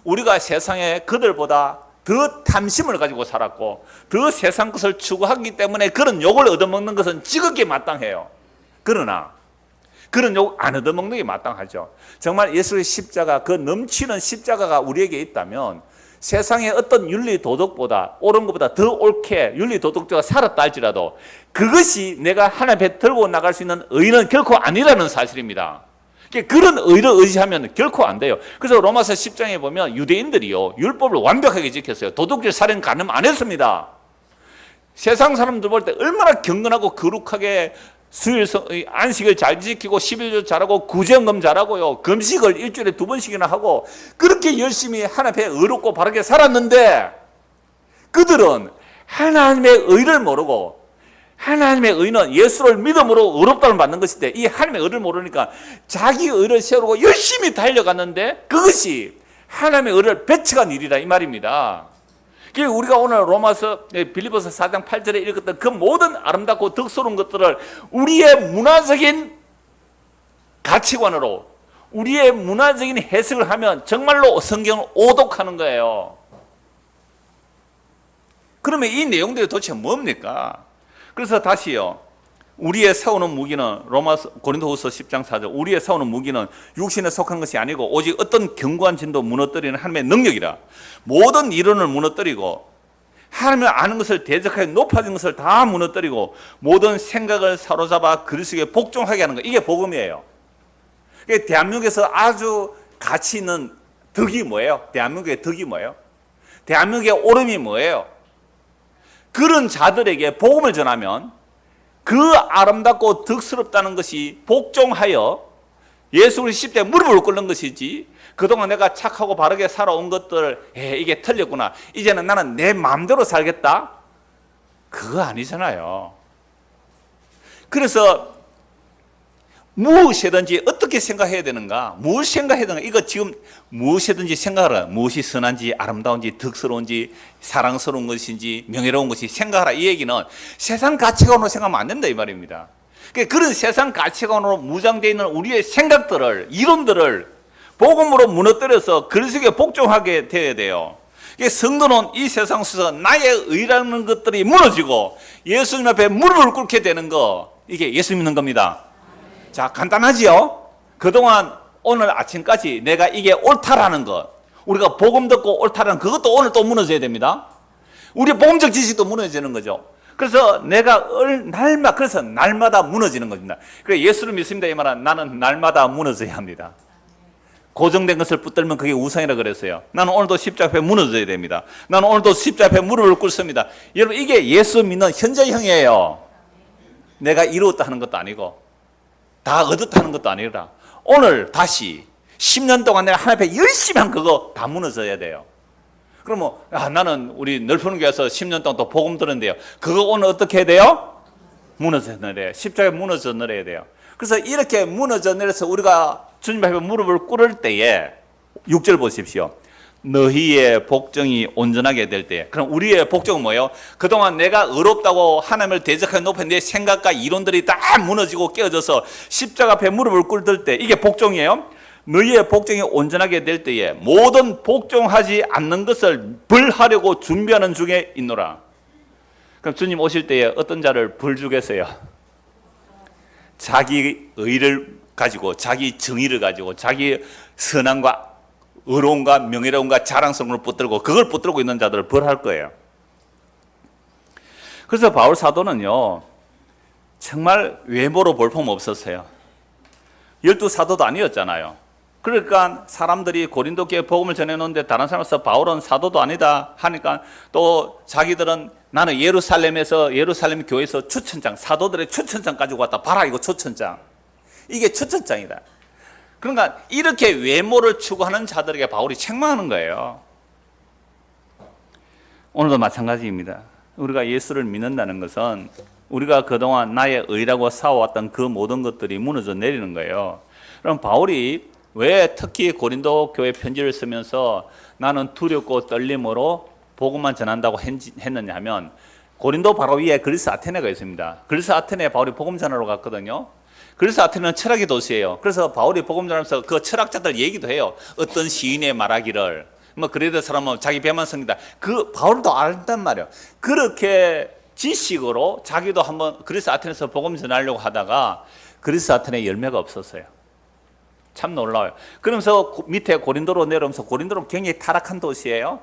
A: 우리가 세상에 그들보다 더 탐심을 가지고 살았고 더 세상 것을 추구하기 때문에 그런 욕을 얻어먹는 것은 지극히 마땅해요. 그러나 그런 욕 안 얻어먹는 게 마땅하죠. 정말 예수의 십자가, 그 넘치는 십자가가 우리에게 있다면 세상의 어떤 윤리 도덕보다 옳은 것보다 더 옳게 윤리 도덕자가 살았다 할지라도 그것이 내가 하나님 앞에 들고 나갈 수 있는 의는 결코 아니라는 사실입니다. 그런 의를 의지하면 결코 안 돼요. 그래서 로마서 10장에 보면 유대인들이요 율법을 완벽하게 지켰어요. 도둑질 살인 간음 안 했습니다. 세상 사람들 볼 때 얼마나 경건하고 거룩하게 수일 안식을 잘 지키고 11조 잘하고 구제헌금 잘하고요 금식을 일주일에 2번씩이나 하고 그렇게 열심히 하나님 앞에 의롭고 바르게 살았는데 그들은 하나님의 의를 모르고 하나님의 의는 예수를 믿음으로 의롭다를 받는 것인데 이 하나님의 의를 모르니까 자기 의를 세우고 열심히 달려갔는데 그것이 하나님의 의를 배척한 일이다 이 말입니다. 우리가 오늘 로마서 빌립보서 4장 8절에 읽었던 그 모든 아름답고 덕스러운 것들을 우리의 문화적인 가치관으로 우리의 문화적인 해석을 하면 정말로 성경을 오독하는 거예요. 그러면 이 내용들이 도대체 뭡니까? 그래서 다시요. 우리의 싸우는 무기는 고린도후서 10장 4절 우리의 싸우는 무기는 육신에 속한 것이 아니고 오직 어떤 견고한 진도 무너뜨리는 하나님의 능력이라. 모든 이론을 무너뜨리고 하나님을 아는 것을 대적하여 높아진 것을 다 무너뜨리고 모든 생각을 사로잡아 그리스도에게 복종하게 하는 것, 이게 복음이에요. 대한민국에서 아주 가치 있는 덕이 뭐예요? 대한민국의 덕이 뭐예요? 대한민국의 오름이 뭐예요? 그런 자들에게 복음을 전하면 그 아름답고 덕스럽다는 것이 복종하여 예수 그리스도 십자가에 무릎을 꿇는 것이지 그동안 내가 착하고 바르게 살아온 것들 이게 틀렸구나 이제는 나는 내 마음대로 살겠다 그거 아니잖아요. 그래서 무엇이든지 어떻게 생각해야 되는가 무엇 생각해야 되는가 이거 지금 무엇이든지 생각하라. 무엇이 선한지 아름다운지 덕스러운지 사랑스러운 것인지 명예로운 것이 생각하라. 이 얘기는 세상 가치관으로 생각하면 안 된다 이 말입니다. 그런 세상 가치관으로 무장되어 있는 우리의 생각들을 이론들을 복음으로 무너뜨려서 그리스도에게 복종하게 되어야 돼요. 성도는 이 세상 속에서 나의 의라는 것들이 무너지고 예수님 앞에 무릎을 꿇게 되는 거 이게 예수 믿는 겁니다. 자, 간단하지요? 그동안 오늘 아침까지 내가 이게 옳다라는 것 우리가 복음 듣고 옳다라는 그것도 오늘 또 무너져야 됩니다. 우리의 복음적 지식도 무너지는 거죠. 그래서 내가 그래서 날마다 무너지는 겁니다. 그래 예수를 믿습니다 이 말은 나는 날마다 무너져야 합니다. 고정된 것을 붙들면 그게 우상이라 그랬어요. 나는 오늘도 십자가 앞에 무너져야 됩니다. 나는 오늘도 십자가 앞에 무릎을 꿇습니다. 여러분 이게 예수 믿는 현재형이에요. 내가 이루었다 하는 것도 아니고 다 얻었다 하는 것도 아니라 오늘 다시 10년 동안 내가 하나님 앞에 열심히 한 그거 다 무너져야 돼요. 그러면 나는 우리 넓은 교회에서 10년 동안 또 복음 들었는데요. 그거 오늘 어떻게 해야 돼요? 무너져 내려야 십자가에 무너져 내려야 돼요. 그래서 이렇게 무너져 내려서 우리가 주님 앞에 무릎을 꿇을 때에 6절 보십시오. 너희의 복종이 온전하게 될 때. 그럼 우리의 복종은 뭐예요? 그동안 내가 의롭다고 하나님을 대적하게 높은 내 생각과 이론들이 다 무너지고 깨어져서 십자가 앞에 무릎을 꿇을 때, 이게 복종이에요. 너희의 복종이 온전하게 될 때에 모든 복종하지 않는 것을 벌하려고 준비하는 중에 있노라. 그럼 주님 오실 때에 어떤 자를 벌 주겠어요? 자기 의를 가지고, 자기 정의를 가지고, 자기 선함과 의로움과 명예로움과 자랑성을 붙들고, 그걸 붙들고 있는 자들을 벌할 거예요. 그래서 바울 사도는요, 정말 외모로 볼품 없었어요. 12사도도 아니었잖아요. 그러니까 사람들이 고린도 교회 복음을 전해놓는데 다른 사람에서 바울은 사도도 아니다 하니까, 또 자기들은 나는 예루살렘 교회에서 추천장, 사도들의 추천장 가지고 왔다. 봐라, 이거 추천장. 이게 추천장이다. 그러니까 이렇게 외모를 추구하는 자들에게 바울이 책망하는 거예요. 오늘도 마찬가지입니다. 우리가 예수를 믿는다는 것은 우리가 그동안 나의 의라고 싸워왔던 그 모든 것들이 무너져 내리는 거예요. 그럼 바울이 왜 특히 고린도 교회 편지를 쓰면서 나는 두렵고 떨림으로 복음만 전한다고 했느냐 하면, 고린도 바로 위에 그리스 아테네가 있습니다. 그리스 아테네에 바울이 복음 전하러 갔거든요. 그래서 아테네는 철학의 도시예요. 그래서 바울이 복음 전하면서 그 철학자들 얘기도 해요. 어떤 시인의 말하기를, 뭐 그레데 사람은 자기 배만 섬긴다. 그 바울도 알단 말이에요. 그렇게 지식으로 자기도 한번 그리스 아테네에서 복음 전하려고 하다가 그리스 아테네에 열매가 없었어요. 참 놀라워요. 그러면서 밑에 고린도로 내려오면서, 고린도는 굉장히 타락한 도시예요.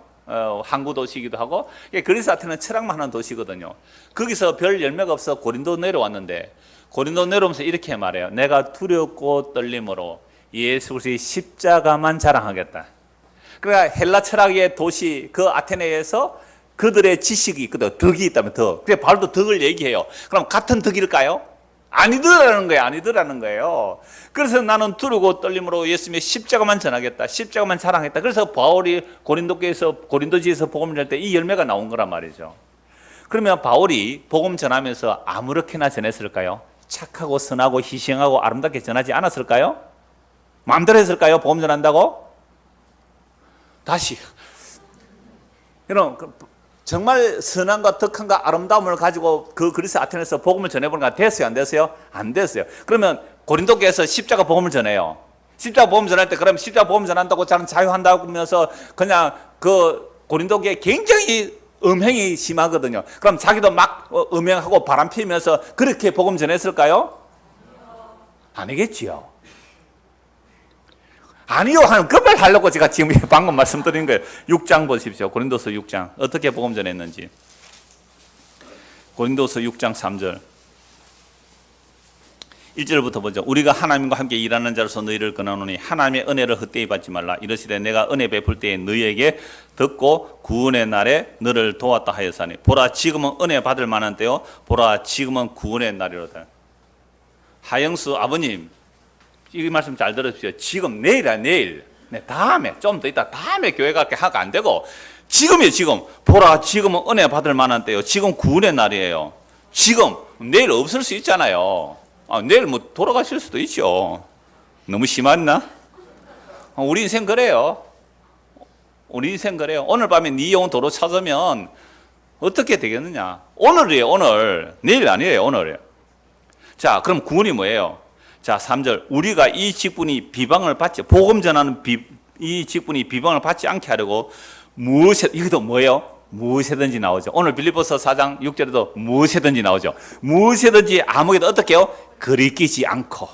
A: 항구 도시이기도 하고, 그리스 아테네는 철학만 하는 도시거든요. 거기서 별 열매가 없어 고린도 내려왔는데, 고린도 내려오면서 이렇게 말해요. 내가 두렵고 떨림으로 예수 그리스도의 십자가만 자랑하겠다. 그러니까 헬라 철학의 도시 그 아테네에서 그들의 지식이 있거든. 덕이 있다면 덕. 그래서 바울도 덕을 얘기해요. 그럼 같은 덕일까요? 아니더라는 거예요. 그래서 나는 두려고 떨림으로 예수님의 십자가만 전하겠다. 십자가만 자랑했다. 그래서 바울이 고린도지에서 복음을 전할 때 이 열매가 나온 거란 말이죠. 그러면 바울이 복음 전하면서 아무렇게나 전했을까요? 착하고 선하고 희생하고 아름답게 전하지 않았을까요? 마음대로 했을까요? 복음 전한다고? 다시, 여러분, 정말 선함과 덕함과 아름다움을 가지고 그 그리스 아테네에서 복음을 전해보니까 됐어요? 안 됐어요? 안 됐어요. 그러면 고린도 교회에서 십자가 복음을 전해요. 십자가 복음 전할 때, 그럼 십자가 복음 전한다고 자는 자유한다고 하면서 그냥 그 고린도 교회 굉장히 음행이 심하거든요. 그럼 자기도 막 음행하고 바람 피우면서 그렇게 복음 전했을까요? 아니겠지요. 아니요 하면 그 말 하려고 제가 지금 방금 말씀드린 거예요. 6장 보십시오. 고린도서 6장 어떻게 복음 전했는지. 고린도서 6장 3절 1절부터 보죠. 우리가 하나님과 함께 일하는 자로서 너희를 권하노니 하나님의 은혜를 헛되이 받지 말라. 이르시되 내가 은혜 베풀 때에 너희에게 듣고 구원의 날에 너를 도왔다 하였사니 보라 지금은 은혜 받을 만한 때요 보라 지금은 구원의 날이로다. 하영수 아버님, 이 말씀 잘 들으십시오. 지금 내일이야 내일. 네, 다음에 좀 더 있다 다음에 교회 갈게 하가 안 되고 지금이에요. 지금 보라 지금은 은혜 받을 만한 때요 지금 구원의 날이에요. 지금 내일 없을 수 있잖아요. 내일 뭐 돌아가실 수도 있죠. 너무 심했나? 우리 인생 그래요. 우리 인생 그래요. 오늘 밤에 네 영혼 도로 찾으면 어떻게 되겠느냐? 오늘이에요. 오늘. 내일 아니에요. 오늘이에요. 자, 그럼 구원이 뭐예요? 자, 3절. 우리가 이 직분이 비방을 받지, 복음 전하는 이 직분이 비방을 받지 않게 하려고 이것도 뭐예요? 무엇이든지 나오죠. 오늘 빌립보서 4장 6절에도 무엇이든지 나오죠. 무엇이든지 아무에도 어떻게 해요? 거리끼지 않고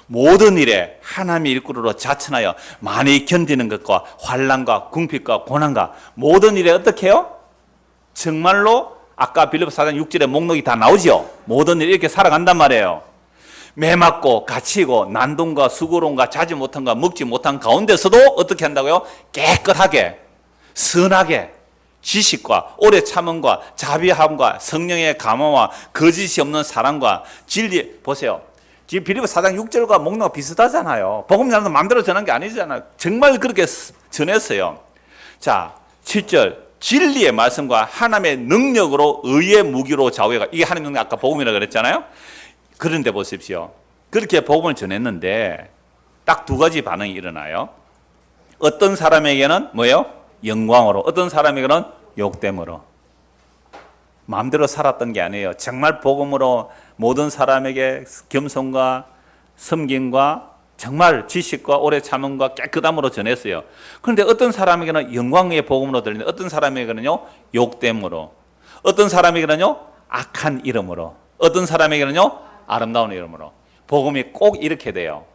A: 모든 일에 하나님의 일꾼으로 자천하여 많이 견디는 것과 환난과 궁핍과 고난과 모든 일에 어떻게 해요? 정말로 아까 빌립보서 4장 6절에 목록이 다 나오죠. 모든 일 이렇게 살아간단 말이에요. 매 맞고 갇히고 난동과 수고로움과 자지 못한과 먹지 못한 가운데서도 어떻게 한다고요? 깨끗하게 선하게 지식과 오래 참음과 자비함과 성령의 감화와 거짓이 없는 사랑과 진리. 보세요. 지금 빌립보서 4장 6절과 목록 비슷하잖아요. 복음 전하는 마음대로 전한 게 아니잖아요. 정말 그렇게 전했어요. 자, 7절. 진리의 말씀과 하나님의 능력으로 의의 무기로 좌우해가. 이게 하나님의 능력, 아까 복음이라고 그랬잖아요. 그런데 보십시오. 그렇게 복음을 전했는데 딱 두 가지 반응이 일어나요. 어떤 사람에게는 뭐예요? 영광으로. 어떤 사람에게는 욕됨으로. 마음대로 살았던 게 아니에요. 정말 복음으로 모든 사람에게 겸손과 섬김과 정말 지식과 오래 참음과 깨끗함으로 전했어요. 그런데 어떤 사람에게는 영광의 복음으로 들리는데 어떤 사람에게는요, 욕됨으로. 어떤 사람에게는요, 악한 이름으로. 어떤 사람에게는요, 아름다운 이름으로. 복음이 꼭 이렇게 돼요.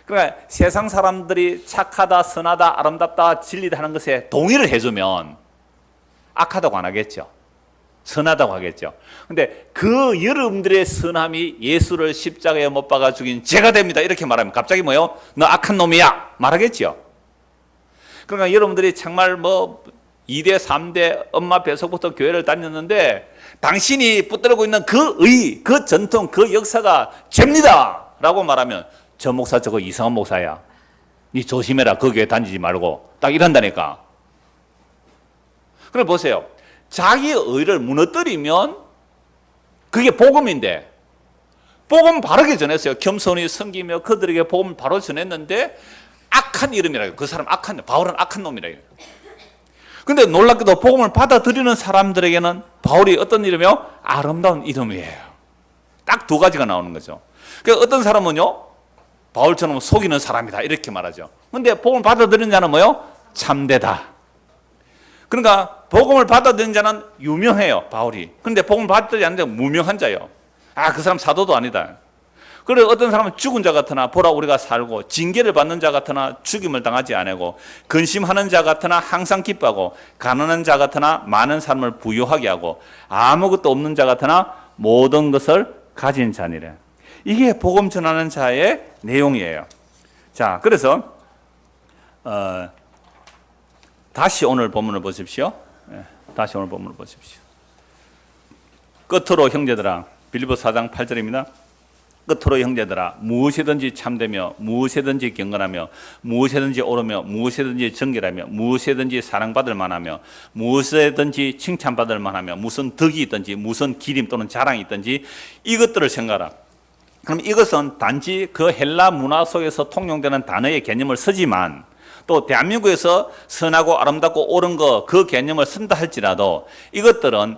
A: 그러니까 세상 사람들이 착하다, 선하다, 아름답다, 진리다 하는 것에 동의를 해주면 악하다고 안 하겠죠. 선하다고 하겠죠. 근데 그 여러분들의 선함이 예수를 십자가에 못 박아 죽인 죄가 됩니다. 이렇게 말하면 갑자기 뭐요? 너 악한 놈이야. 말하겠죠. 그러니까 여러분들이 정말 뭐 2대, 3대 엄마 뱃속부터 교회를 다녔는데 당신이 붙들고 있는 그 의, 그 전통, 그 역사가 죄입니다. 라고 말하면 저 목사 저거 이상한 목사야. 니 조심해라. 그 교회 다니지 말고. 딱 이런다니까. 그럼 보세요. 자기의 의를 무너뜨리면 그게 복음인데 복음 바르게 전했어요. 겸손히 섬기며 그들에게 복음을 바로 전했는데 악한 이름이라고. 그 사람 악한, 바울은 악한 놈이라고. 근데 놀랍게도 복음을 받아들이는 사람들에게는 바울이 어떤 이름이요? 아름다운 이름이에요. 딱 두 가지가 나오는 거죠. 그러니까 어떤 사람은요, 바울처럼 속이는 사람이다 이렇게 말하죠. 근데 복음을 받아들이는 자는 뭐요? 참되다. 그러니까 복음을 받아들인 자는 유명해요, 바울이. 그런데 복음을 받아들이지 않는데 무명한 자예요. 아, 그 사람 사도도 아니다. 그리고 어떤 사람은 죽은 자 같으나 보라 우리가 살고, 징계를 받는 자 같으나 죽임을 당하지 않고, 근심하는 자 같으나 항상 기뻐하고, 가난한 자 같으나 많은 삶을 부유하게 하고, 아무것도 없는 자 같으나 모든 것을 가진 자니래. 이게 복음 전하는 자의 내용이에요. 자, 그래서 다시 오늘 본문을 보십시오. 다시 오늘 본문을 보십시오. 끝으로 형제들아, 빌립보 4장 8절입니다. 끝으로 형제들아, 무엇이든지 참되며 무엇이든지 경건하며 무엇이든지 옳으며 무엇이든지 정결하며 무엇이든지 사랑받을 만하며 무엇이든지 칭찬받을 만하며 무슨 덕이 있든지 무슨 기림 또는 자랑이 있든지 이것들을 생각하라. 그럼 이것은 단지 그 헬라 문화 속에서 통용되는 단어의 개념을 쓰지만 또 대한민국에서 선하고 아름답고 옳은 거 그 개념을 쓴다 할지라도 이것들은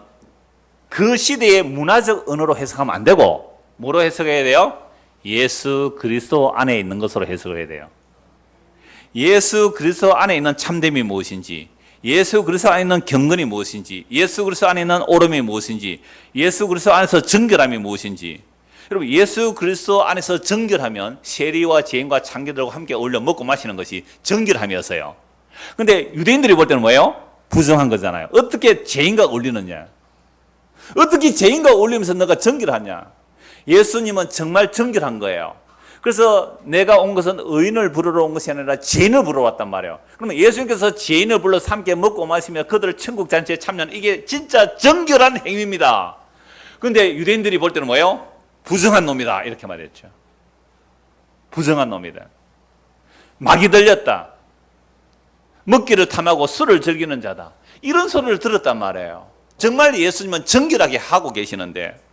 A: 그 시대의 문화적 언어로 해석하면 안 되고 뭐로 해석해야 돼요? 예수 그리스도 안에 있는 것으로 해석을 해야 돼요. 예수 그리스도 안에 있는 참됨이 무엇인지, 예수 그리스도 안에 있는 경건이 무엇인지, 예수 그리스도 안에 있는 옳음이 무엇인지, 예수 그리스도 안에서 정결함이 무엇인지. 여러분, 예수 그리스도 안에서 정결하면 세리와 죄인과 창기들과 함께 어울려 먹고 마시는 것이 정결함이었어요. 그런데 유대인들이 볼 때는 뭐예요? 부정한 거잖아요. 어떻게 죄인과 어울리느냐? 어떻게 죄인과 어울리면서 너가 정결하냐? 예수님은 정말 정결한 거예요. 그래서 내가 온 것은 의인을 부르러 온 것이 아니라 죄인을 부르러 왔단 말이에요. 그러면 예수님께서 죄인을 불러서 함께 먹고 마시며 그들을 천국 잔치에 참여하는 이게 진짜 정결한 행위입니다. 그런데 유대인들이 볼 때는 뭐예요? 부정한 놈이다 이렇게 말했죠. 부정한 놈이다. 막이 들렸다. 먹기를 탐하고 술을 즐기는 자다. 이런 소리를 들었단 말이에요. 정말 예수님은 정결하게 하고 계시는데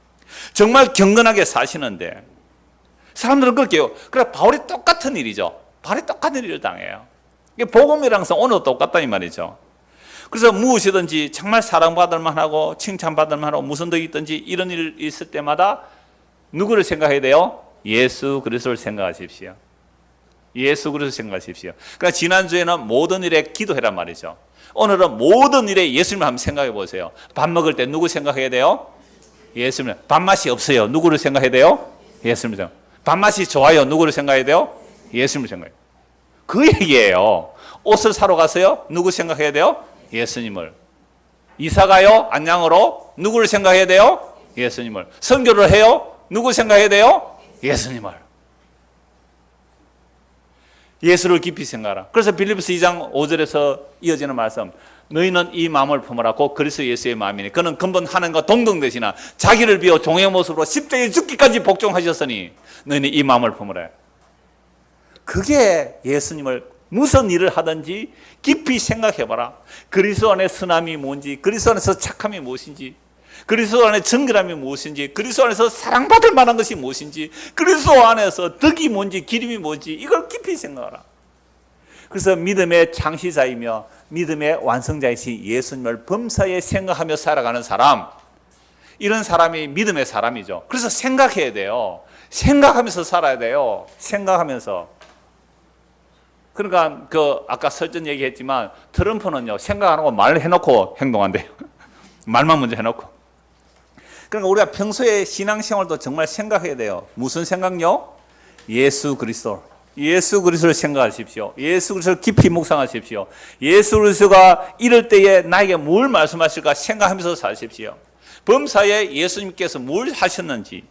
A: 정말 경건하게 사시는데 사람들은 그렇게요. 그래 바울이 똑같은 일이죠. 바울이 똑같은 일을 당해요. 이게 복음이랑 오늘 똑같다 이 말이죠. 그래서 무엇이든지 정말 사랑받을 만하고 칭찬받을 만하고 무슨 덕이 있든지 이런 일 있을 때마다 누구를 생각해야 돼요? 예수 그리스도를 생각하십시오. 예수 그리스도를 생각하십시오. 그러니까 지난주에는 모든 일에 기도해란 말이죠. 오늘은 모든 일에 예수님을 한번 생각해 보세요. 밥 먹을 때 누구 생각해야 돼요? 예수님. 밥맛이 없어요. 누구를 생각해야 돼요? 예수님. 밥맛이 좋아요. 누구를 생각해야 돼요? 예수님을 생각해요. 그 얘기예요. 옷을 사러 가세요? 누구 생각해야 돼요? 예수님을. 이사 가요? 안양으로? 누구를 생각해야 돼요? 예수님을. 선교를 해요? 누구 생각해야 돼요? 예수님을. 예수를 깊이 생각하라. 그래서 빌립보서 2장 5절에서 이어지는 말씀, 너희는 이 마음을 품으라. 곧 그리스도 예수의 마음이니 그는 근본 하나님과 동등되시나 자기를 비워 종의 모습으로 십자가에 죽기까지 복종하셨으니 너희는 이 마음을 품으라. 그게 예수님을 무슨 일을 하든지 깊이 생각해봐라. 그리스도 안에 선함이 뭔지, 그리스도 안에서 착함이 무엇인지, 그리스도 안에 정결함이 무엇인지, 그리스도 안에서 사랑받을 만한 것이 무엇인지, 그리스도 안에서 덕이 뭔지 기림이 뭔지 이걸 깊이 생각하라. 그래서 믿음의 창시자이며 믿음의 완성자이신 예수님을 범사에 생각하며 살아가는 사람, 이런 사람이 믿음의 사람이죠. 그래서 생각해야 돼요. 생각하면서 살아야 돼요. 생각하면서. 그러니까 아까 설전 얘기했지만 트럼프는요, 생각 안 하고 말 해놓고 행동한대요. 말만 먼저 해놓고. 그러니까 우리가 평소에 신앙생활도 정말 생각해야 돼요. 무슨 생각요? 예수 그리스도. 예수 그리스도를 생각하십시오. 예수 그리스도를 깊이 묵상하십시오. 예수 그리스도가 이럴 때에 나에게 뭘 말씀하실까 생각하면서 사십시오. 범사에 예수님께서 뭘 하셨는지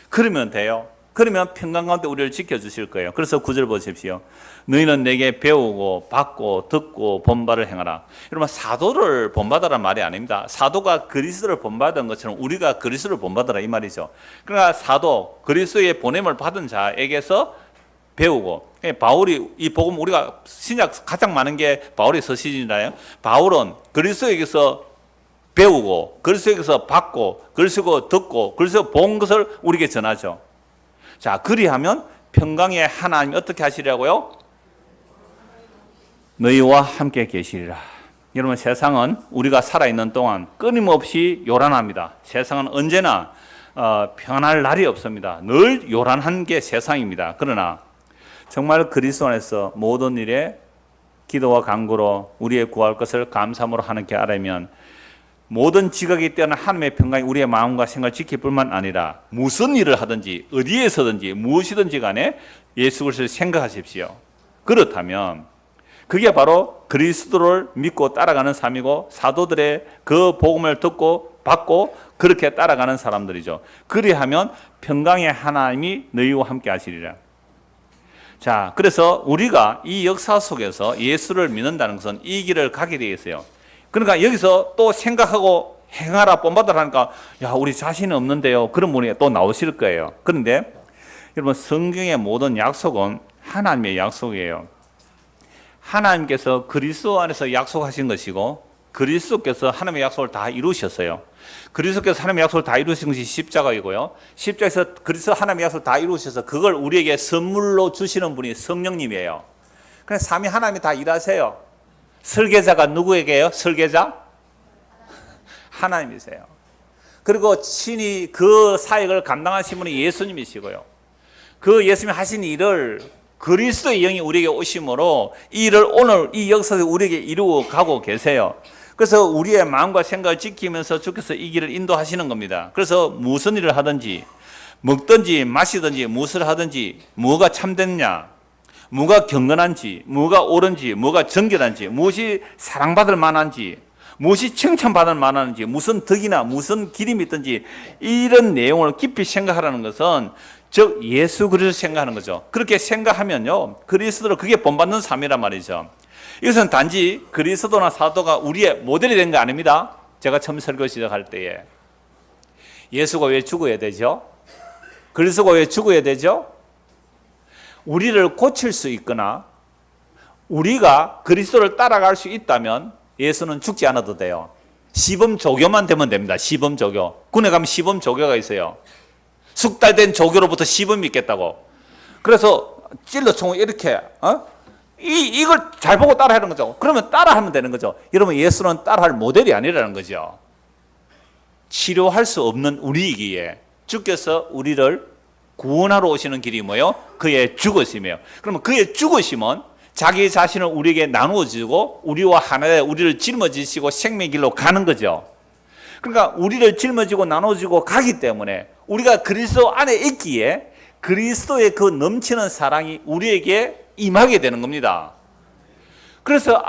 A: 그러면 돼요. 그러면 평강 가운데 우리를 지켜주실 거예요. 그래서 9절 보십시오. 너희는 내게 배우고 받고 듣고 본바를 행하라. 여러분, 사도를 본받으라는 말이 아닙니다. 사도가 그리스도를 본받은 것처럼 우리가 그리스도를 본받으라 이 말이죠. 그러니까 사도, 그리스도의 보냄을 받은 자에게서 배우고, 바울이 이 복음, 우리가 신약 가장 많은 게 바울의 서신이잖아요. 바울은 그리스도에게서 배우고 그리스도에게서 받고 그리스도 듣고 그리스도 본 것을 우리에게 전하죠. 자, 그리하면 평강의 하나님이 어떻게 하시려고요? 너희와 함께 계시리라. 여러분, 세상은 우리가 살아있는 동안 끊임없이 요란합니다. 세상은 언제나 평안할 날이 없습니다. 늘 요란한 게 세상입니다. 그러나 정말 그리스도 안에서 모든 일에 기도와 간구로 우리의 구할 것을 감사함으로 하나님께 아뢰면 모든 지각이 뛰어난 하나님의 평강이 우리의 마음과 생각을 지킬 뿐만 아니라 무슨 일을 하든지 어디에서든지 무엇이든지 간에 예수 그리스도를 생각하십시오. 그렇다면 그게 바로 그리스도를 믿고 따라가는 삶이고 사도들의 그 복음을 듣고 받고 그렇게 따라가는 사람들이죠. 그리하면 평강의 하나님이 너희와 함께 하시리라. 자, 그래서 우리가 이 역사 속에서 예수를 믿는다는 것은 이 길을 가게 되어 있어요. 그러니까 여기서 또 생각하고 행하라 본받으라 하니까 야, 우리 자신이 없는데요. 그런 분이 또 나오실 거예요. 그런데 여러분, 성경의 모든 약속은 하나님의 약속이에요. 하나님께서 그리스도 안에서 약속하신 것이고 그리스도께서 하나님의 약속을 다 이루셨어요. 그리스도께서 하나님의 약속을 다 이루신 것이 십자가이고요. 십자가에서 그리스도 하나님의 약속을 다 이루셔서 그걸 우리에게 선물로 주시는 분이 성령님이에요. 그래서 삼위 하나님이 다 일하세요. 설계자가 누구에게요? 설계자? 하나님이세요. 그리고 친히 그 사역을 감당하신 분이 예수님이시고요. 그 예수님이 하신 일을 그리스도의 영이 우리에게 오심으로 이 일을 오늘 이 역사에서 우리에게 이루어 가고 계세요. 그래서 우리의 마음과 생각을 지키면서 주께서 이 길을 인도하시는 겁니다. 그래서 무슨 일을 하든지 먹든지 마시든지 무엇을 하든지 뭐가 참됐냐, 뭐가 경건한지, 뭐가 옳은지, 뭐가 정결한지, 무엇이 사랑받을 만한지, 무엇이 칭찬받을 만한지, 무슨 덕이나 무슨 기림이 있든지 이런 내용을 깊이 생각하라는 것은 즉 예수 그리스도를 생각하는 거죠. 그렇게 생각하면요, 그리스도로 그게 본받는 삶이란 말이죠. 이것은 단지 그리스도나 사도가 우리의 모델이 된 거 아닙니다. 제가 처음 설교 시작할 때에 예수가 왜 죽어야 되죠? 그리스도가 왜 죽어야 되죠? 우리를 고칠 수 있거나 우리가 그리스도를 따라갈 수 있다면 예수는 죽지 않아도 돼요. 시범 조교만 되면 됩니다. 시범 조교. 군에 가면 시범 조교가 있어요. 숙달된 조교로부터 시범 믿겠다고. 그래서 찔러총을 이렇게 이걸 잘 보고 따라하는 거죠. 그러면 따라하면 되는 거죠. 여러분, 예수는 따라할 모델이 아니라는 거죠. 치료할 수 없는 우리이기에 주께서 우리를 구원하러 오시는 길이 뭐예요? 그의 죽으심이에요. 그러면 그의 죽으심은 자기 자신을 우리에게 나누어 주고 우리와 하나에 우리를 짊어지시고 생명의 길로 가는 거죠. 그러니까 우리를 짊어지고 나눠주고 가기 때문에 우리가 그리스도 안에 있기에 그리스도의 그 넘치는 사랑이 우리에게 임하게 되는 겁니다. 그래서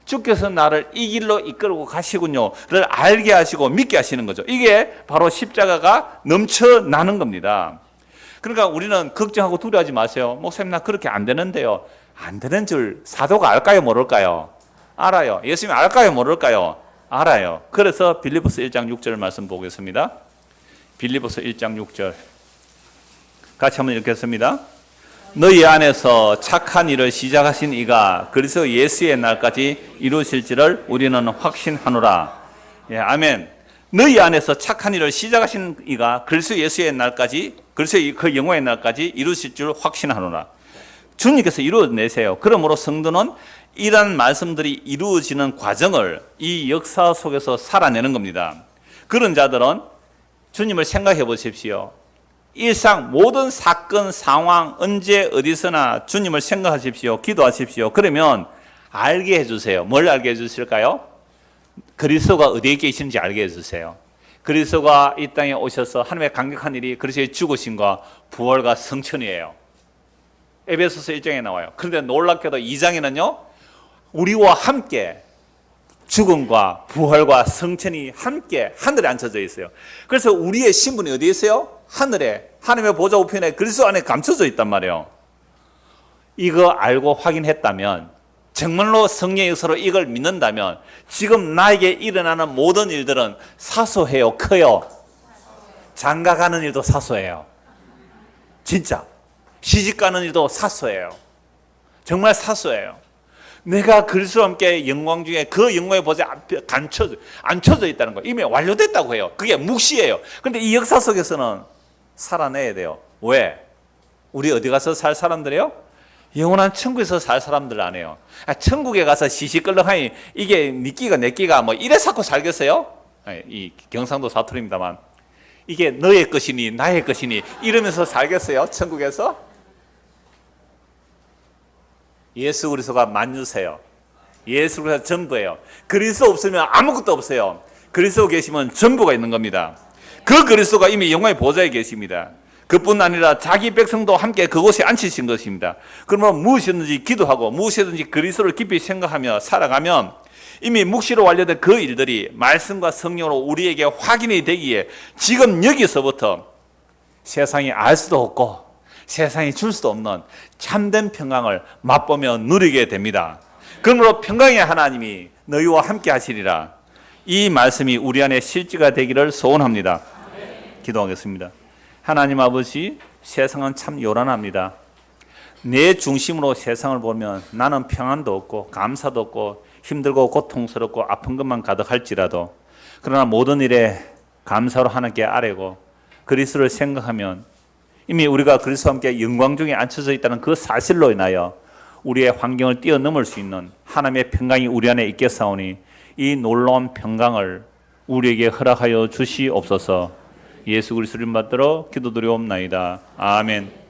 A: 주께서 나를 이 길로 이끌고 가시군요를 알게 하시고 믿게 하시는 거죠. 이게 바로 십자가가 넘쳐나는 겁니다. 그러니까 우리는 걱정하고 두려워하지 마세요. 목사님, 나 그렇게 안 되는데요. 안 되는 줄 사도가 알까요, 모를까요? 알아요. 예수님이 알까요, 모를까요? 알아요. 그래서 빌립보서 1장 6절 말씀 보겠습니다. 빌립보서 1장 6절 같이 한번 읽겠습니다. 너희 안에서 착한 일을 시작하신 이가 그리스도 예수의 날까지 이루실지를 우리는 확신하노라. 예, 아멘. 너희 안에서 착한 일을 시작하신 이가 그리스도 예수의 날까지, 그리스도 그 영광의 날까지 이루실 줄 확신하노라. 주님께서 이루어내세요. 그러므로 성도는 이런 말씀들이 이루어지는 과정을 이 역사 속에서 살아내는 겁니다. 그런 자들은 주님을 생각해 보십시오. 일상 모든 사건, 상황, 언제 어디서나 주님을 생각하십시오. 기도하십시오. 그러면 알게 해주세요. 뭘 알게 해주실까요? 그리스도가 어디에 계시는지 알게 해주세요. 그리스도가 이 땅에 오셔서 하나님의 강력한 일이 그리스도의 죽으심과 부활과 성천이에요. 에베소서 1장에 나와요. 그런데 놀랍게도 2장에는요, 우리와 함께 죽음과 부활과 성천이 함께 하늘에 앉혀져 있어요. 그래서 우리의 신분이 어디에 있어요? 하늘에, 하나님의 보좌 우편에 그리스도 안에 감춰져 있단 말이에요. 이거 알고 확인했다면, 정말로 성령의 역사로 이걸 믿는다면 지금 나에게 일어나는 모든 일들은 사소해요, 커요? 장가가는 일도 사소해요. 진짜 시집가는 일도 사소해요. 정말 사소해요. 내가 그리스도와 함께 영광 중에 그 영광의 보좌에 앉혀져 있다는 거예요. 이미 완료됐다고 해요. 그게 묵시예요. 그런데 이 역사 속에서는 살아내야 돼요. 왜? 우리 어디 가서 살 사람들이요? 영원한 천국에서 살 사람들 안 해요. 천국에 가서 시시껄렁하니 이게 네 끼가 내 끼가 뭐 이래 쌓고 살겠어요? 이 경상도 사투리입니다만, 이게 너의 것이니 나의 것이니 이러면서 살겠어요? 천국에서? 예수 그리스도가 만유세요. 예수 그리스도가 전부예요. 그리스도 없으면 아무것도 없어요. 그리스도 계시면 전부가 있는 겁니다. 그 그리스도가 이미 영광의 보좌에 계십니다. 그뿐 아니라 자기 백성도 함께 그곳에 앉히신 것입니다. 그러면 무엇이든지 기도하고 무엇이든지 그리스도를 깊이 생각하며 살아가면 이미 묵시로 완료된 그 일들이 말씀과 성령으로 우리에게 확인이 되기에 지금 여기서부터 세상이 알 수도 없고 세상이 줄 수도 없는 참된 평강을 맛보며 누리게 됩니다. 그러므로 평강의 하나님이 너희와 함께 하시리라. 이 말씀이 우리 안에 실제가 되기를 소원합니다. 기도하겠습니다. 하나님 아버지, 세상은 참 요란합니다. 내 중심으로 세상을 보면 나는 평안도 없고 감사도 없고 힘들고 고통스럽고 아픈 것만 가득할지라도, 그러나 모든 일에 감사로 하나님께 아뢰고 그리스도를 생각하면 이미 우리가 그리스도와 함께 영광 중에 앉혀져 있다는 그 사실로 인하여 우리의 환경을 뛰어넘을 수 있는 하나님의 평강이 우리 안에 있겠사오니 이 놀라운 평강을 우리에게 허락하여 주시옵소서. 예수 그리스도를 받들어 기도드리옵나이다. 아멘.